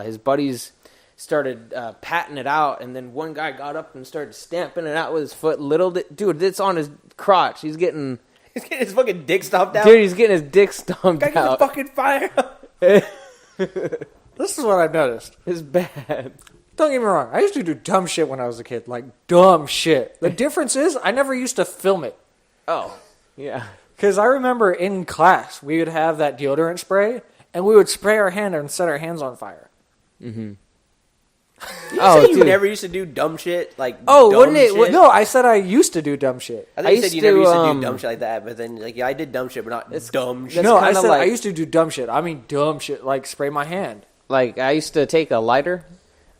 his buddies started patting it out, and then one guy got up and started stamping it out with his foot. Dude, it's on his crotch. He's getting his fucking dick stomped out. Dude, he's getting his dick stomped Gotta get the out. fucking fire. This is what I've noticed. It's bad. Don't get me wrong. I used to do dumb shit when I was a kid. Like, dumb shit. The difference is I never used to film it. Oh, yeah. Because I remember in class, we would have that deodorant spray, and we would spray our hand and set our hands on fire. You say you never used to do dumb shit? Like, wouldn't it? Shit? No, I said I used to do dumb shit. I think you said you never used to do dumb shit like that, but then, like, yeah, I did dumb shit, but not dumb shit. No, I said I used to do dumb shit. I mean dumb shit, like spray my hand. Like, I used to take a lighter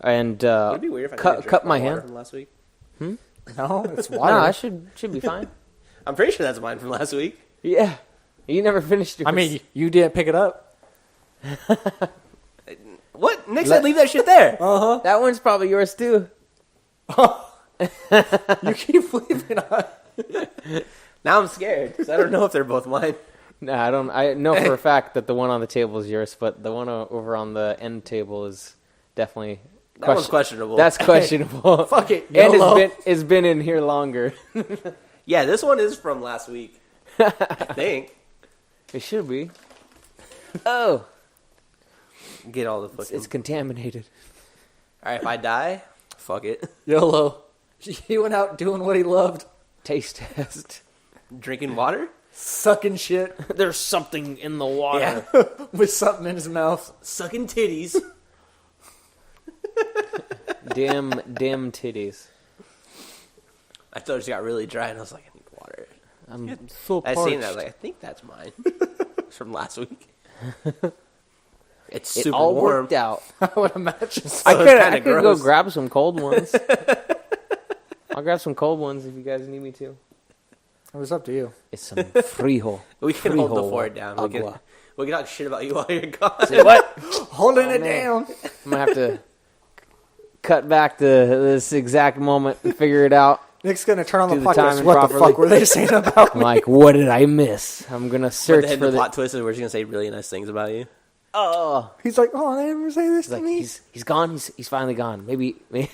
and Would it be weird if I cut my hand from last week? No, it's water. No, I should be fine. I'm pretty sure that's mine from last week. Yeah. You never finished yours. I mean, you didn't pick it up. What? Nick said leave that shit there. Uh-huh. That one's probably yours, too. You keep leaving on. Now I'm scared, because I don't know if they're both mine. No, I don't. I know for a fact that the one on the table is yours, but the one over on the end table is definitely... That one's questionable. That's questionable. Fuck it, And YOLO. it's been in here longer. Yeah, this one is from last week. I think. It should be. Oh. Get all the fucking... It's contaminated. Alright, if I die, fuck it. YOLO. He went out doing what he loved. Taste test. Drinking water? Sucking shit. There's something in the water. Yeah. With something in his mouth. Sucking titties. Damn titties. I thought it just got really dry, and I was like, I need water. I'm so I parched. seen it, I was like, I think that's mine. It's from last week. It's It super all warm. worked out. I would imagine. I kinda could go gross. grab some cold ones. I'll grab some cold ones if you guys need me to. It was up to you. It's some frijo. We can hold the Frijo fort down. agua. We can talk shit about you while you're gone. Say what? Holding it man. down. I'm gonna have to cut back to this exact moment and figure it out. Nick's gonna turn on Do the the podcast. timing What the properly. fuck were they saying about I'm me? like, what did I miss? I'm gonna But search then for the the. plot twist is we're just going to say really nice things about you. Oh, He's like, oh, they never say this he's to like me. he's gone. He's finally gone. Maybe. I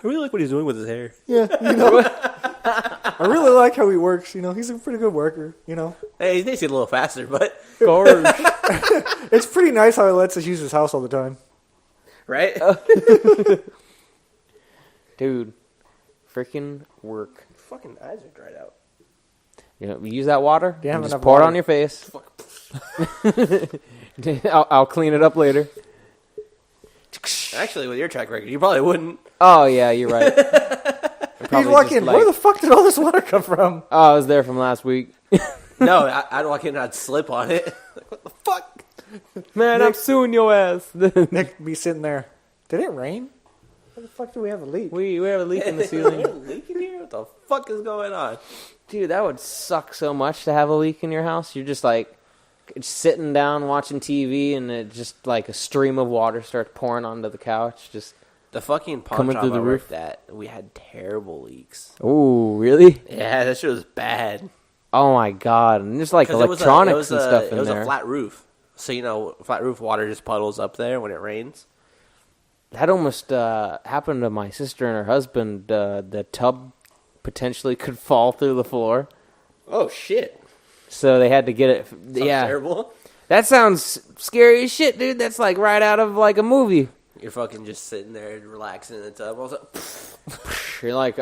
really like what he's doing with his hair. Yeah, you know. I really like how he works. You know, he's a pretty good worker. You know, Hey, he takes it a little faster, but... it's pretty nice how he lets us use his house all the time. Right? Dude, freaking work. Fucking eyes are dried out. You know, use that water. You have and just enough pour it water. on your face. I'll clean it up later. Actually, with your track record, you probably wouldn't. Oh yeah, you're right. He's walking. Where the fuck did all this water come from? Oh, I was there from last week. No, I'd walk in and I'd slip on it. Like, what the fuck? Man, I'm suing your ass. Nick be sitting there. Did it rain? Where the fuck do we have a leak? we have a leak in the Is there ceiling. a leak in here? What the fuck is going on? Dude, that would suck so much to have a leak in your house. You're just like sitting down watching TV and it just like a stream of water starts pouring onto the couch. Just The fucking pawn Coming shop through the I roof. worked at, we had terrible leaks. oh, really? Yeah, that shit was bad. Oh my god! And there's like 'Cause it was electronics and stuff in It was there. a flat roof. So, you know, flat roof water just puddles up there when it rains. That almost happened to my sister and her husband. The tub potentially could fall through the floor, Oh, shit. so they had to get it. Sounds yeah, terrible. that sounds scary as shit, dude. That's like right out of like a movie. You're fucking just sitting there relaxing in the tub. All of a sudden, You're like,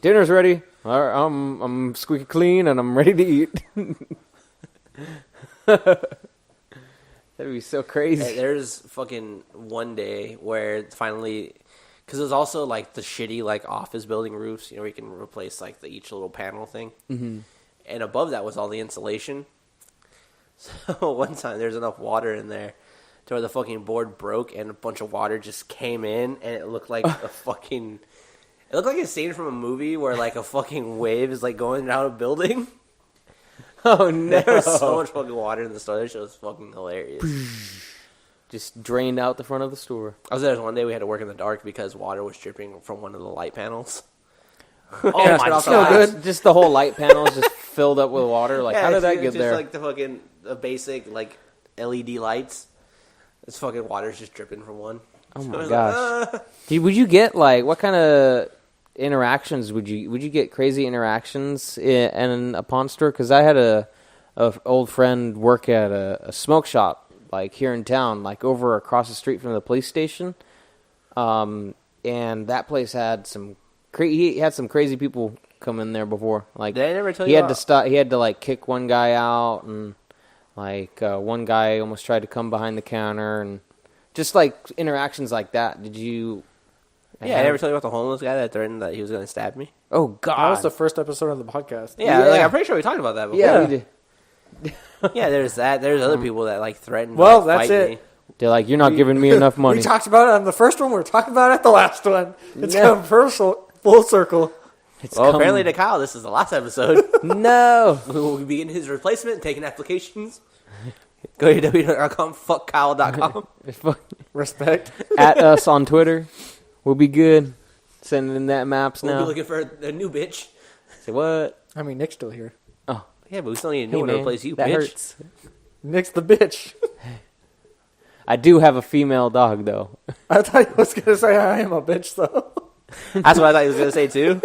dinner's ready. All right, I'm squeaky clean and I'm ready to eat. That'd be so crazy. Hey, there's fucking one day where finally, because it was also like the shitty like office building roofs, you know, where you can replace like each little panel thing, and above that was all the insulation. So one time there's enough water in there to where the fucking board broke and a bunch of water just came in, and it looked like a fucking. It looked like a scene from a movie where like a fucking wave is like going down a building. Oh no! There was so much fucking water in the store. That shit was fucking hilarious. Just drained out the front of the store. I was there one day. We had to work in the dark because water was dripping from one of the light panels. Oh Yeah, my turn off the god! lights. Just the whole light panel is just filled up with water. Like, how did that it's get just there? like the fucking basic like LED lights. This fucking water's just dripping from one. Oh So my I was gosh! like, Would you get like what kind of interactions would you get crazy interactions in a pawn store? Because I had a old friend work at a smoke shop like here in town, like over across the street from the police station. And that place had he had some crazy people come in there before. Like, Did I never tell he you had to stop. He had to like kick one guy out, and like one guy almost tried to come behind the counter, and just like interactions like that. Did you? Yeah, I never told you about the homeless guy that threatened that he was going to stab me. Oh God, That was the first episode of the podcast. Yeah, Yeah. like I'm pretty sure we talked about that before. yeah, we did. Yeah, there's that. There's other people that like threatened. Well, to, like, that's fight it. Me. They're like, you're not giving me enough money. We talked about it on the first one. We're talking about it at the last one. It's No. come full circle. Well, apparently to Kyle, this is the last episode. No. We will be getting his replacement, taking applications. Go to www.com, fuckkyle.com. Respect. At us on Twitter. We'll be good. Sending in that maps We'll now. be looking for a new bitch. Say what? I mean, Nick's still here. Oh, Yeah, but we still need a new hey, one to man, replace you, that bitch. hurts. Nick's the bitch. I do have a female dog though. I thought he was going to say I am a bitch, though. That's what I thought he was going to say, too.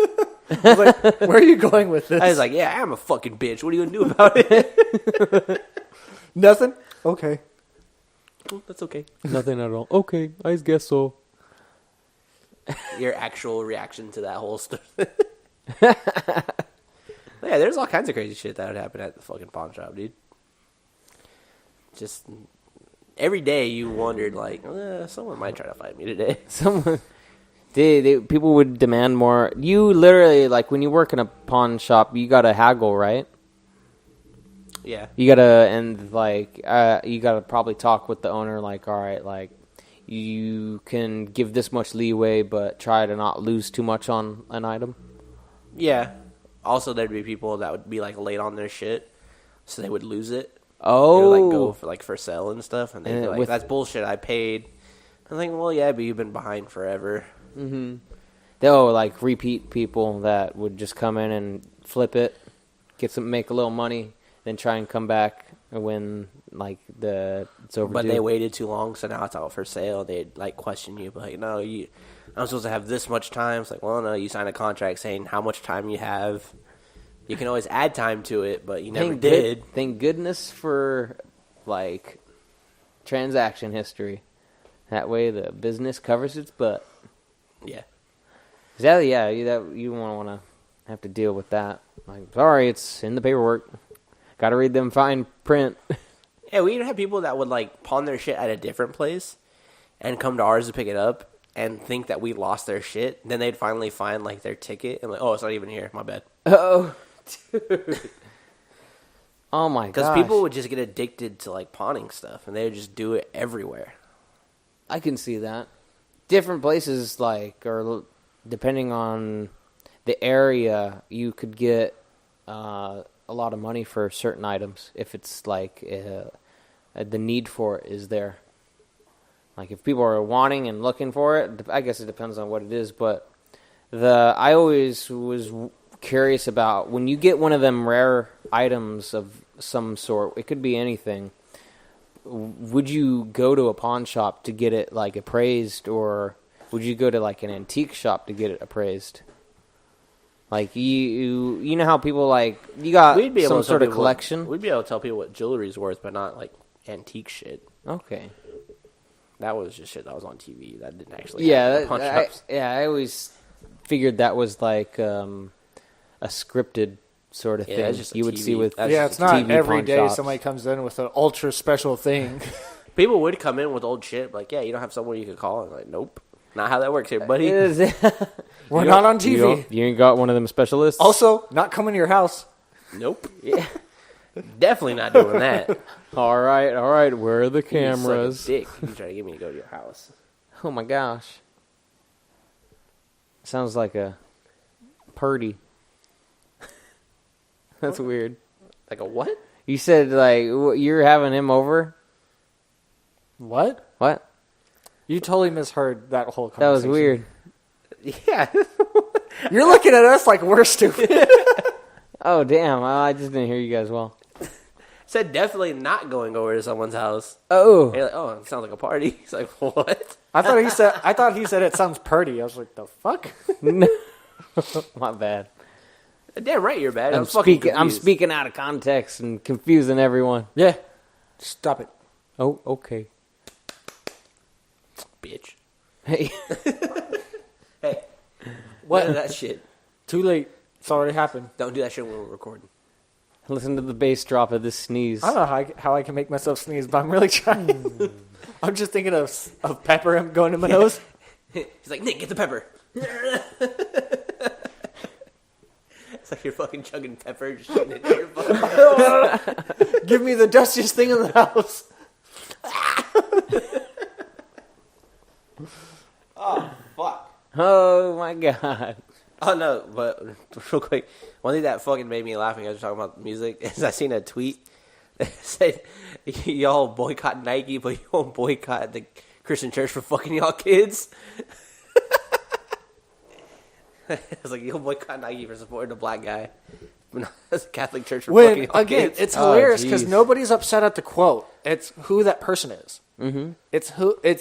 I was like, where are you going with this? I was like, yeah, I am a fucking bitch. What are you going to do about it? Nothing? Okay. Well, that's okay. Nothing at all. Okay, I guess so. Your actual reaction to that whole story. Yeah, there's all kinds of crazy shit that would happen at the fucking pawn shop, dude. Just every day you wondered, like, someone might try to fight me today. Someone, people would demand more. You literally, like, when you work in a pawn shop, you gotta haggle, right? Yeah. You gotta, and like, you gotta probably talk with the owner, like, all right, like, you can give this much leeway, but try to not lose too much on an item. Yeah. Also, there'd be people that would be, like, late on their shit, so they would lose it. Oh. They would, like, go for sale and stuff, and they'd And be like, with- that's bullshit, I paid. I'm like, well, yeah, but you've been behind forever. Mm-hmm. They'll, like, repeat people that would just come in and flip it, make a little money, then try and come back when, like, it's overdue. But they waited too long, so now it's out for sale. They'd, like, question you, but, like, no, I'm supposed to have this much time. It's like, well, no, you signed a contract saying how much time you have. You can always add time to it, but you never did. Thank goodness for, like, transaction history. That way the business covers its butt. Yeah. You won't want to have to deal with that. Like, sorry, it's in the paperwork. Got to read them fine print. Yeah, we even had people that would, like, pawn their shit at a different place and come to ours to pick it up and think that we lost their shit. Then they'd finally find, like, their ticket and, like, oh, it's not even here. My bad. Oh, dude. Oh, my gosh. Because people would just get addicted to, like, pawning stuff, and they would just do it everywhere. I can see that. Different places, like, or depending on the area, you could get a lot of money for certain items if it's, like, the need for it is there. Like, if people are wanting and looking for it, I guess it depends on what it is, but I always was curious about when you get one of them rare items of some sort, it could be anything, would you go to a pawn shop to get it, like, appraised, or would you go to, like, an antique shop to get it appraised? Like, you know how people, like, you got We'd be able some to tell sort of people collection? We'd be able to tell people what jewelry's worth, but not, like, antique shit. Okay. That was just shit that was on TV. That didn't actually Yeah, happen at pawn shops. I always figured that was, like, a scripted sort of Yeah, thing that's just a you would TV see with that's Yeah, just it's not TV every pawn day shops. somebody comes in with an ultra special thing. People would come in with old shit, like, yeah, you don't have someone you could call? And like, nope. Not how that works here, buddy. We're not on TV. You ain't got one of them specialists? Also, not coming to your house. Nope. Yeah. Definitely not doing that. All right. Where are the You suck a cameras? dick. You try to get me to go to your house. Oh, my gosh. Sounds like a purdy. That's weird. Like a what? You said, like, you're having him over? What? What? You totally misheard that whole That conversation. was weird. Yeah. You're looking at us like we're stupid. Oh, damn. I just didn't hear you guys well. Said definitely not going over to someone's house. Oh. And you're like, oh, it sounds like a party. He's like, what? I thought he said it sounds purty. I was like, the fuck? No. My bad. Damn right you're bad. I'm fucking speaking confused. out of context and confusing everyone. Yeah. Stop it. Oh, okay. Bitch. Hey, Hey, What? none of that shit. Too late. It's already happened. Don't do that shit when we're recording. listen to the bass drop of this sneeze. I don't know how I can make myself sneeze, but I'm really trying. I'm just thinking of pepper going in my nose. He's like, Nick, get the pepper. It's like you're fucking chugging pepper, just shooting it in your fucking Give me the dustiest thing in the house. Oh, fuck. Oh my god. Oh, no, but real quick, one thing that fucking made me laughing, I was talking about music, is I seen a tweet that said, y'all boycott Nike, but you won't boycott the Christian church for fucking y'all kids. It's like, you'll boycott Nike for supporting a black guy, but not the Catholic church for fucking y'all Again, kids. it's hilarious because geez. nobody's upset at the quote. It's who that person is. Mm-hmm. It's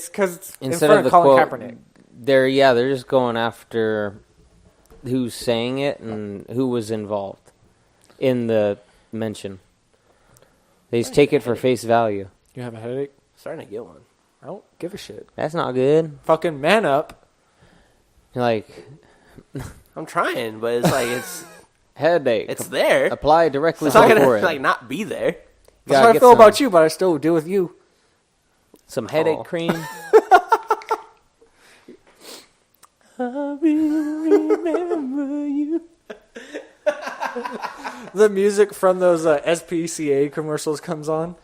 because it's Instead in front of the Colin quote, Kaepernick. they're just going after who's saying it and who was involved in the mention. They just take it for face value. You have a headache? Starting to get one. I don't give a shit. That's not good. Fucking man up. Like, I'm trying, but it's like, headache. it's there. Apply directly It's not to the gonna, forehead. like, not be there. That's Gotta how I get feel some- about you, but I still deal with you. Some headache Aw. cream. I will remember you. The music from those SPCA commercials comes on.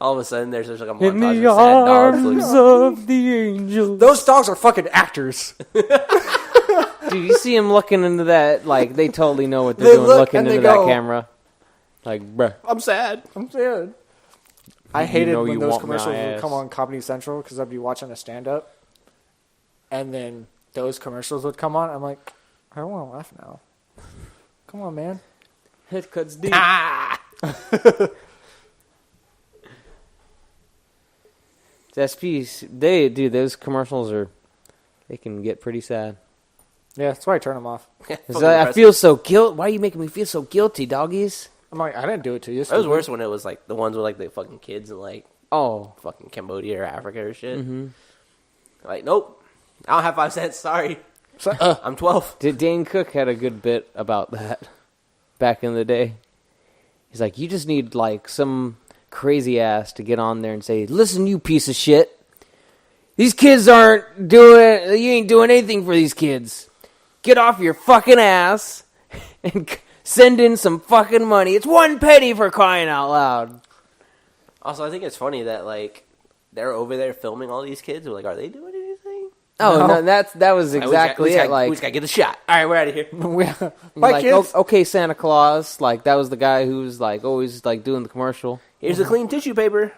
All of a sudden, there's like a In montage the of sad dogs. arms Like, of the angels. Those dogs are fucking actors. Dude, you see him looking into that, like, they totally know what they're They doing, look looking and they into that go- camera. Like, bruh. I'm sad. I'm sad. I hated know when you those want my commercials would ass. come on Comedy Central because I'd be watching a stand-up, and then those commercials would come on. I'm like, I don't want to laugh now. Come on, man. Head cuts deep. Ah! SPs, those commercials they can get pretty sad. Yeah, that's why I turn them off. It's like, I feel so guilt. Why are you making me feel so guilty, doggies? I'm like, I didn't do it to you. It was worse when it was like the ones with like the fucking kids in like Oh. fucking Cambodia or Africa or shit. Mm-hmm. Like, nope, I don't have 5 cents. Sorry, So, I'm 12. Dane Cook had a good bit about that back in the day. He's like, you just need like some crazy ass to get on there and say, listen, you piece of shit. These kids you ain't doing anything for these kids. Get off your fucking ass and send in some fucking money. It's 1 penny for crying out loud. Also, I think it's funny that like they're over there filming all these kids. We're like, are they doing anything? Oh, No. no, that was exactly we it. Like, just gotta get the shot. All right, we're out of here. Bye, like, kids. okay, Santa Claus. Like, that was the guy who was like always like doing the commercial. Here's the clean tissue paper.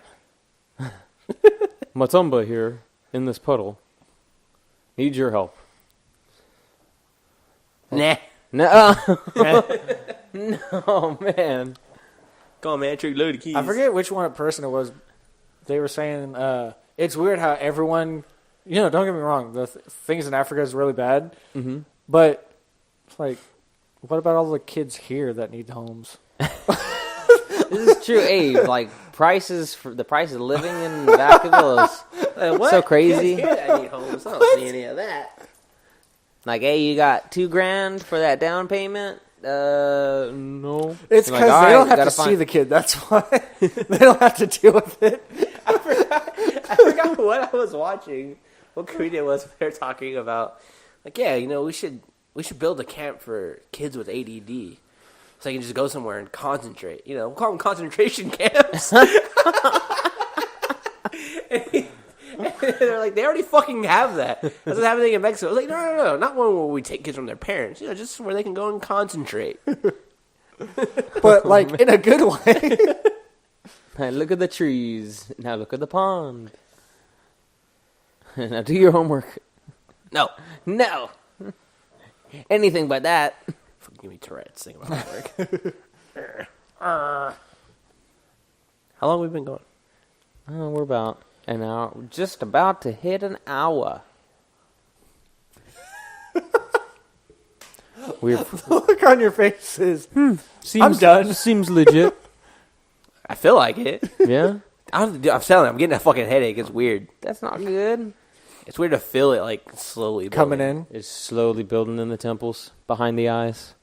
Matumba here in this puddle. Need your help. Nah. No, no, man. Come on, man. Trick loaded keys. I forget which one person it was. They were saying it's weird how everyone, don't get me wrong, the things in Africa is really bad, but it's like, what about all the kids here that need homes? This is true. Hey, like the price of living in Vacaville is what? so crazy. Kids here that need homes. I don't see any of that. Like, hey, you got $2,000 for that down payment? No. It's Like, because all they right, don't have gotta to see find- the kid. That's why they don't have to deal with it. I forgot what I was watching. What comedian was they were talking about? Like, yeah, we should build a camp for kids with ADD, so they can just go somewhere and concentrate. We'll call them concentration camps. And they're like, they already fucking have that. That's what's happening in Mexico. I was like, no, not one where we take kids from their parents. Just where they can go and concentrate. But like in a good way. Hey, look at the trees. Now look at the pond. Now do your homework. No, No. Anything but that. give me Tourette's. Think about my work. How long have we been going? Oh, we're about an hour. Just about to hit an hour. We're The look on your face is, seems, I'm done. Seems legit. I feel like it. Yeah. I'm telling you, I'm getting a fucking headache. It's weird. That's not good. It's weird to feel it like slowly coming building. in. It's slowly building in the temples, behind the eyes,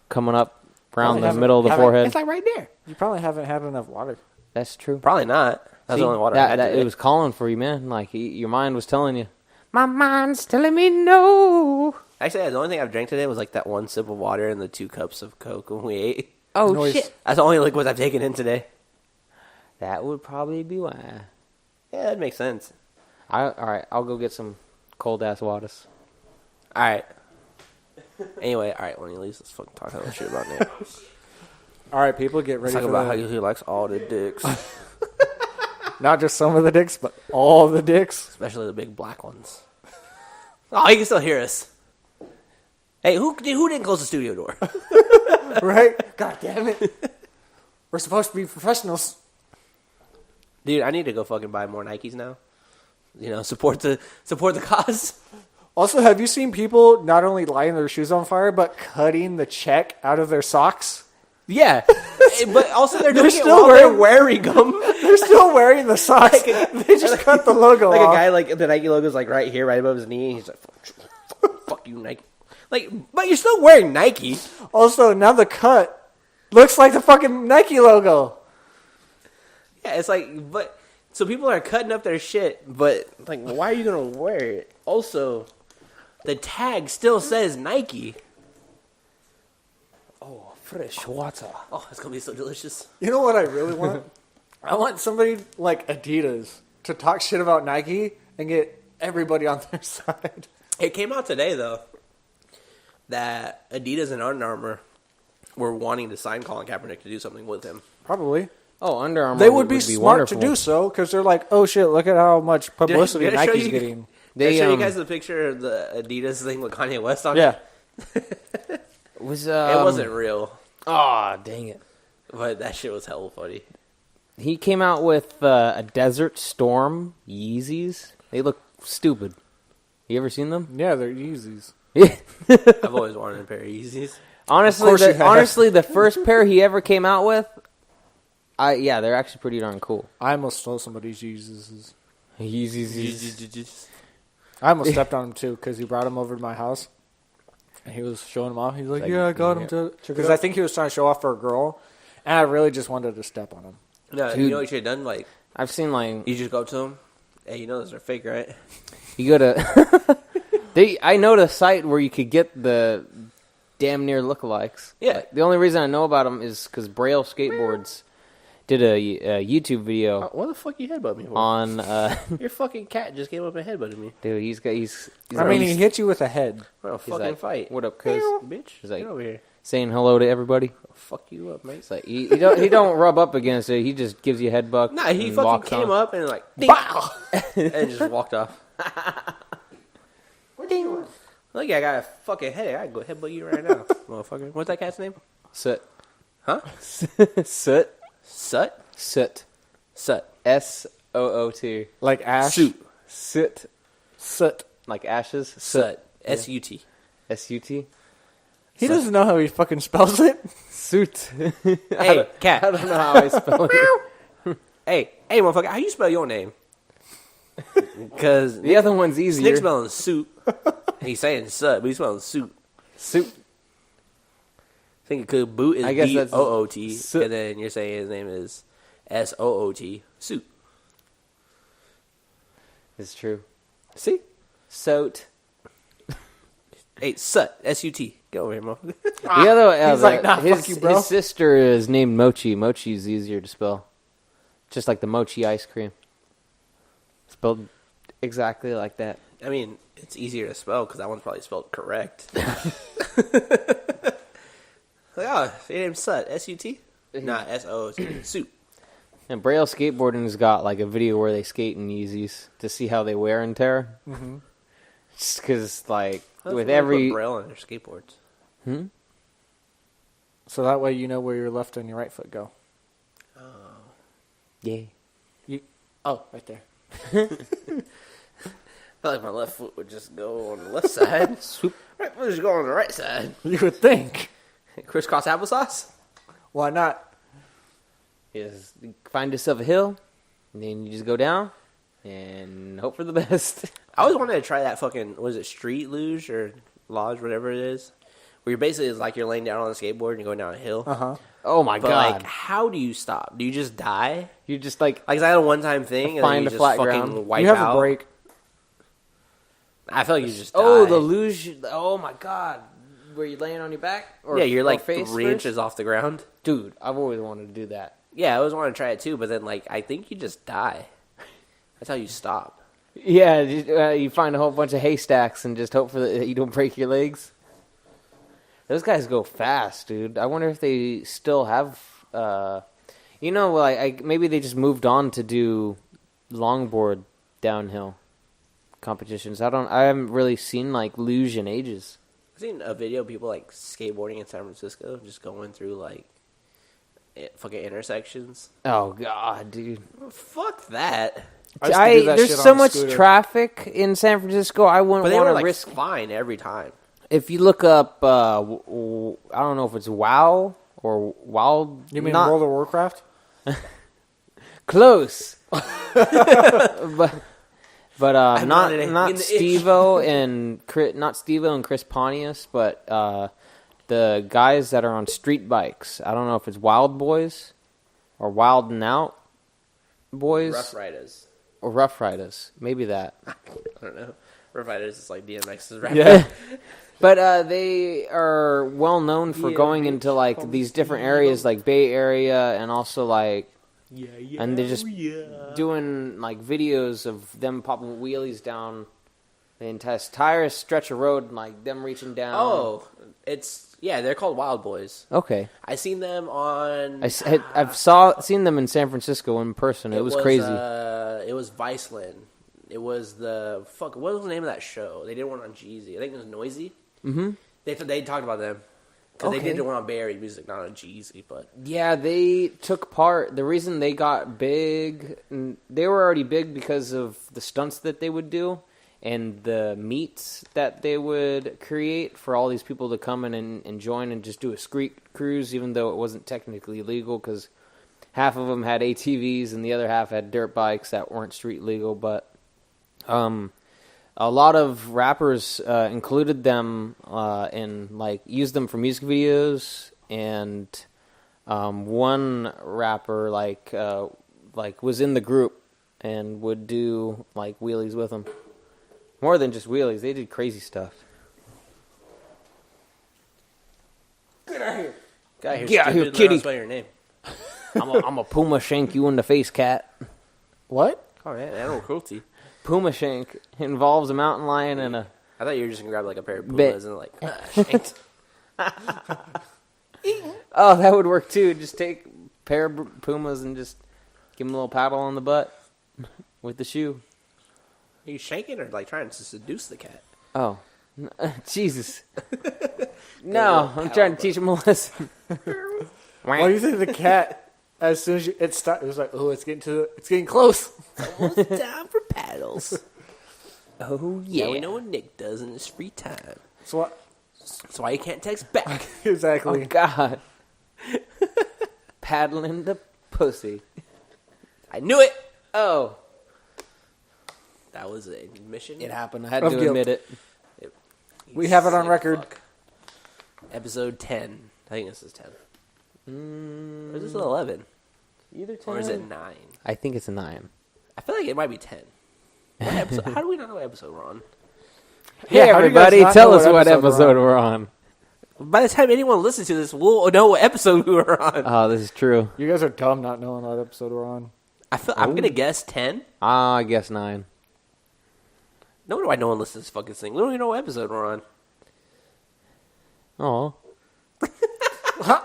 coming up around Probably the haven't- middle of the haven't- forehead. It's like right there. You probably haven't had enough water. That's true. Probably not. That's See, the only water I had that today. it was calling for you, man. Like your mind was telling you. My mind's telling me no. Actually, the only thing I've drank today was like that one sip of water and the 2 cups of Coke when we ate. Oh Noise. shit! That's the only liquids I've taken in today. That would probably be why. Yeah, that makes sense. All right. I'll go get some cold ass waters. All right. Anyway, all right, when he leaves, let's fucking talk about shit about Nick. All right, people, get ready Let's talk for about how the, he likes all the dicks, not just some of the dicks, but all the dicks. especially the big black ones. Oh, he can still hear us. Hey, who didn't close the studio door? Right? God damn it. We're supposed to be professionals. Dude, I need to go fucking buy more Nikes now. You know, support the cause. Also, have you seen people not only lighting their shoes on fire, but cutting the check out of their socks? Yeah, but also they're doing it still while they're wearing them. They're still wearing the socks. They just cut the logo Like off. a guy, like the Nike logo's like right here, right above his knee. He's like, "Fuck you, Nike." Like, but you're still wearing Nike. Also, now the cut looks like the fucking Nike logo. Yeah, it's like, but so people are cutting up their shit, but like, why are you gonna wear it? Also, the tag still says Nike. Oh, fresh water. Oh, it's gonna be so delicious. You know what I really want? I want somebody like Adidas to talk shit about Nike and get everybody on their side. It came out today though that Adidas and Under Armour were wanting to sign Colin Kaepernick to do something with him. Probably. Oh, Under Armour. They would be smart wonderful. to do so because they're like, oh shit, look at how much publicity Did I show Nike's you- getting. Did I show you They, guys the picture of the Adidas thing with Kanye West on Yeah. it? Was It wasn't real, Oh, dang it! but that shit was hella funny. He came out with a Desert Storm Yeezys. They look stupid. You ever seen them? Yeah, they're Yeezys. Yeah. I've always wanted a pair of Yeezys. Honestly, course you have. the first pair he ever came out with, they're actually pretty darn cool. I almost stole somebody's Yeezys. Yeezys. I almost stepped on him too because he brought him over to my house and he was showing them off. He's like, Like, yeah, I got him to. Because I think he was trying to show off for a girl and I really just wanted to step on him. No, Dude. you know what you should have done? Like, I've seen like you just go up to them. Hey, you know those are fake, right? you go to. I know the site where you could get the damn near lookalikes. Yeah. Like, the only reason I know about them is because Braille Skateboards did a YouTube video What the fuck you headbutt me for? on. Your fucking cat just came up and headbutted me. Dude, he's I mean, he hit you with a head. What a he's fucking like, fight. What up, cuz? Bitch, He's like- get over here. Saying hello to everybody. I'll fuck you up, mate. It's like he don't rub up against it. He just gives you a headbutt. Nah, he and fucking walks came on. up and like, BOW! and just walked off. Ding. Look, I got a fucking headache. I can go headbutt you right now, motherfucker. What's that cat's name? Soot. Huh? Soot. Sut? Soot. Sut. SOOT. Like ash. Suit. Soot. Soot. Like ashes. Sut. S-U-T. SUT. He doesn't know how he fucking spells it. Soot. Hey, cat. I don't know how I spell it. Hey, motherfucker, how you spell your name? Because The other one's easier. Nick's spelling suit. He's saying sut, but he's spelling suit. Soot. I think it could boot is I guess that's B-O-O-T, Soot. and then you're saying his name is S-O-O-T. Suit. It's true. See? Soot. Hey, Sut. S-U-T. Get over here, motherfucker. The other, He's like, nah, fuck you, bro. His sister is named Mochi. Mochi's easier to spell. Just like the mochi ice cream. Spelled exactly like that. I mean, it's easier to spell because that one's probably spelled correct. Like, oh, your name's Sut. S-U-T? Nah, S-O-O-T. Suit. And Braille Skateboarding's got like a video where they skate in Yeezys to see how they wear and tear. Mm-hmm. Just because, like, with every... Put Braille on their skateboards. So that way you know where your left and your right foot go. Yeah. Oh, right there. I feel like my left foot would just go on the left side. Swoop. Right foot would just go on the right side. You would think. Crisscross applesauce? Why not? Is find yourself a hill, and then you just go down, and hope for the best. I always wanted to try that fucking, was it street luge or lodge, whatever it is, where you're basically, it's like you're laying down on a skateboard and you're going down a hill. Uh-huh. Oh my But, god! like, how do you stop? Do you just die? You just like Like, 'cause I had a one-time thing, and then Find you a just flat fucking ground. wipe You have out. a break. I feel like you just oh die. the luge. Oh my god! Were you laying on your back? Or, Yeah, you're or like face 3 first? inches off the ground. Dude, I've always wanted to do that. Yeah, I always wanted to try it too, but then, like, I think you just die. That's how you stop. Yeah, you find a whole bunch of haystacks and just hope for that you don't break your legs. Those guys go fast, dude. I wonder if they still have, maybe they just moved on to do longboard downhill competitions. I haven't really seen like luge in ages. I've seen a video of people like skateboarding in San Francisco, just going through like fucking intersections. Oh god, dude. Fuck that. I used to do that There's shit so on a much scooter. traffic in San Francisco. I But wouldn't they want were to like risk. fine every time. If you look up, I don't know if it's WoW or Wild. You mean not World of Warcraft? close, but not not in the itch. Steve-O and Chris Pontius, but the guys that are on street bikes. I don't know if it's Wild Boys or Wild and Out Boys Rough Riders. or Rough Riders. Maybe that. I don't know. Rough Riders is like DMX's rap. Yeah. But they are well known for Yeah, going bitch. into like these different areas, like Bay Area, and also like, and they're just doing like videos of them popping wheelies down the entire stretch of road, and like them reaching down. Oh, they're called Wild Boys. Okay. I seen them on. I've seen them in San Francisco in person. It was crazy. It was Viceland. It was what was the name of that show? They did one on Jeezy. I think it was Noisy. Mm-hmm. They talked about them because Okay. they did one on Bay Area music, not on Jeezy. But Yeah, they took part. The reason they got big, they were already big because of the stunts that they would do and the meets that they would create for all these people to come in and join and just do a street cruise, even though it wasn't technically legal because half of them had ATVs and the other half had dirt bikes that weren't street legal. But a lot of rappers included them and like used them for music videos, and one rapper like was in the group and would do like wheelies with them. More than just wheelies, they did crazy stuff. get out here! Get out here, Get out here, stupid. kitty. That's your name. I'm a puma shank you in the face, cat. What? Oh yeah, animal cruelty. Puma shank involves a mountain lion and a. I thought you were just gonna grab like a pair of Bet. Pumas and like shanked. Oh, that would work too. Just take a pair of pumas and just give them a little paddle on the butt with the shoe. Are you shanking or like trying to seduce the cat? Oh, Jesus! No, I'm trying to teach him a lesson. Why do you think the cat, as soon as it started, it was like, oh, it's getting close. Almost time for paddles. Oh Yeah, we know what Nick does in his free time. So what? That's why he can't text back. Exactly. Oh God! Paddling the pussy. I knew it. Oh, That was an admission. it happened. I had Of to guilt. admit it. We have it on Sick record. fuck. Episode 10. I think this is 10. Or is this 11? Either Or is it 9? I think it's a 9. I feel like it might be 10. What episode? How do we not know what episode we're on? Hey Yeah, how do you guys everybody, not tell know us what we're episode on? we're on. By the time anyone listens to this, we'll know what episode we were on. Oh, this is true. You guys are dumb not knowing what episode we're on. I'm going to guess 10. I guess 9. No wonder why no one listens to this fucking thing. We don't even know what episode we're on. Oh,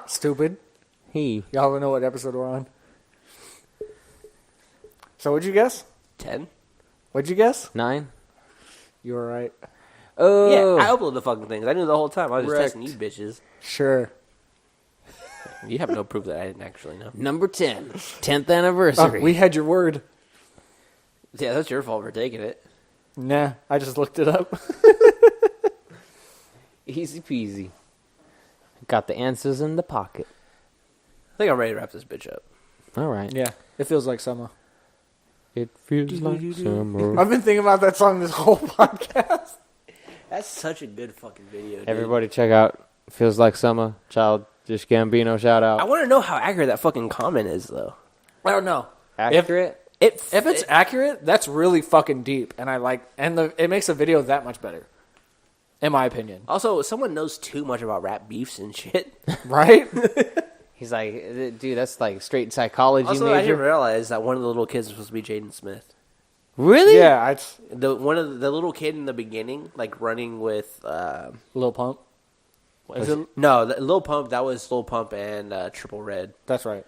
Stupid. he. Y'all don't know what episode we're on. So what'd you guess? 10? What'd you guess? 9. You were right. Oh, Yeah, I uploaded the fucking things. I knew the whole time. I was just Wrecked. testing you bitches. Sure. You have no proof that I didn't actually know. number 10. 10th Oh, anniversary. we had your word. Yeah, that's your fault for taking it. Nah, I just looked it up. Easy peasy. Got the answers in the pocket. I think I'm ready to wrap this bitch up. All right. Yeah, it feels like summer. It feels like summer. I've been thinking about that song this whole podcast. That's such a good fucking video, dude. Everybody check out Feels Like Summer. Childish Gambino shout I out. want to know how accurate that fucking comment is, though. I don't know. Accurate? If it's accurate, that's really fucking deep, and it makes the video that much better, in my opinion. Also, someone knows too much about rap beefs and shit. Right? He's like, dude, that's like straight psychology Also, I major. didn't realize that one of the little kids was supposed to be Jaden Smith. Really? Yeah, it's The little kid in the beginning, like running with Lil Pump. Is it? no, Lil Pump. That was Lil Pump and Triple Red. That's right.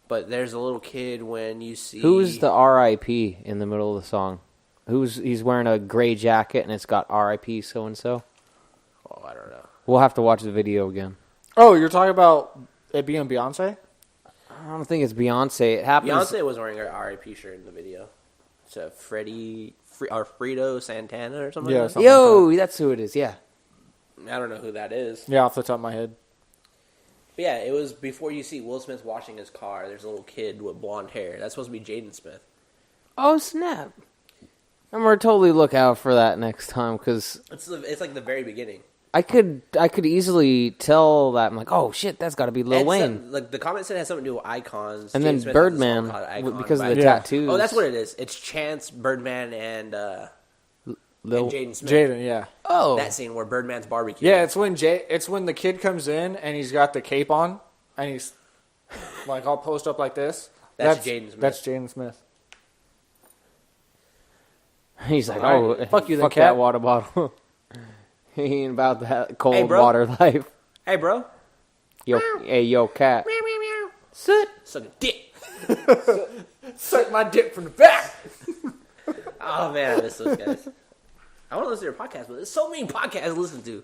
But there's a little kid when you see Who's the R.I.P. in the middle of the song? He's wearing a gray jacket and it's got R.I.P. so and so. Oh, I don't know. We'll have to watch the video again. Oh, you're talking about it being Beyonce? I don't think it's Beyonce. It happens. Beyonce was wearing her R.I.P. shirt in the video. So Frito Santana or something. Yeah, like that? something Yo, that's who it is. Yeah. I don't know who that is. Yeah, off the top of my head. But yeah, it was before you see Will Smith washing his car. There's a little kid with blonde hair. That's supposed to be Jaden Smith. Oh snap! I'm gonna totally look out for that next time because It's like the very beginning. I could easily tell that I'm like, oh shit, that's got to be Lil Wayne. Like the comment said it has something to do with icons. And Jaden then Smith has a Birdman song called Icon because of by- the Yeah. tattoos. Oh, that's what it is. It's Chance, Birdman, and Jaden Smith. Jaden, yeah. Oh, That scene where Birdman's barbecue. Yeah, it's when the kid comes in and he's got the cape on and he's like all posed up like this. That's Jaden Smith. That's Jaden Smith. he's like, All oh, right. Fuck you, then, fuck cat. that water bottle. He ain't about that cold Hey, bro. water life. Hey, bro. Yo, cat. Suck a dick. Suck my dick from the back. Oh man, I miss those guys. I want to listen to their podcast, but there's so many podcasts to listen to.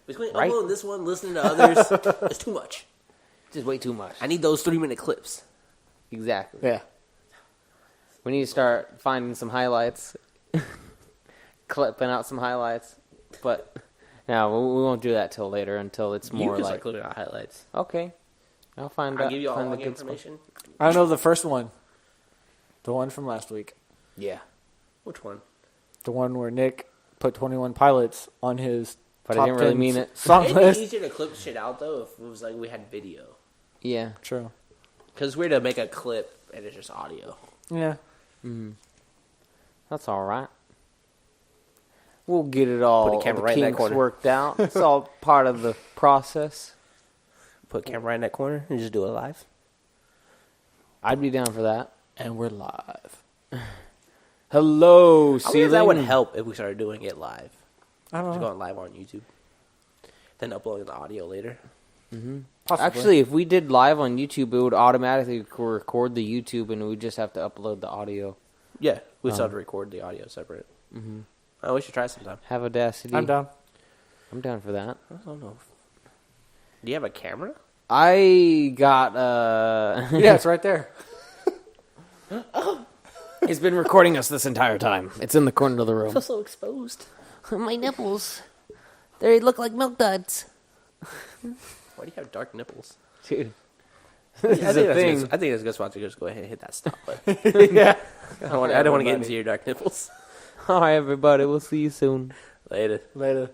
Between Right? uploading this one, listening to others, it's too much. Just way too much. I need those 3-minute clips. Exactly. Yeah. We need to start finding some highlights, clipping out some highlights. But no, we won't do that till later. Until it's You more can like start clipping out highlights. okay. I'll find I'll out. give you all find the the good stuff. information. I know the first one. The one from last week. Yeah, Which one? The one where Nick put 21 Pilots on his but I top didn't really 10 mean it. song It'd be list. easier to clip shit out though if it was like we had video. Yeah. True. Because it's weird to make a clip and it's just audio. Yeah. That's all right. We'll get it all. Put a camera the right in that kinks corner. worked out. It's all part of the process. Put camera right in that corner and just do it live. I'd be down for that. And we're live. Hello, I wonder ceiling. if that would help if we started doing it live. I don't Just know. going live on YouTube. Then uploading the audio later. Possibly. Actually, if we did live on YouTube, it would automatically record the YouTube, and we would just have to upload the audio. Yeah, we still have to record the audio separate. Mm-hmm. Oh, we should try sometime. Have Audacity. I'm down. I'm down for that. I don't know. Do you have a camera? I got Yeah, it's right there. It's been recording us this entire time. It's in the corner of the I room. feel so exposed. My nipples. They look like milk duds. Why do you have dark nipples? Dude. I This is a think thing. that's a good spot to just go ahead and hit that stop button. Yeah. I don't want to get into your dark nipples. All right, everybody. We'll see you soon. Later. Later.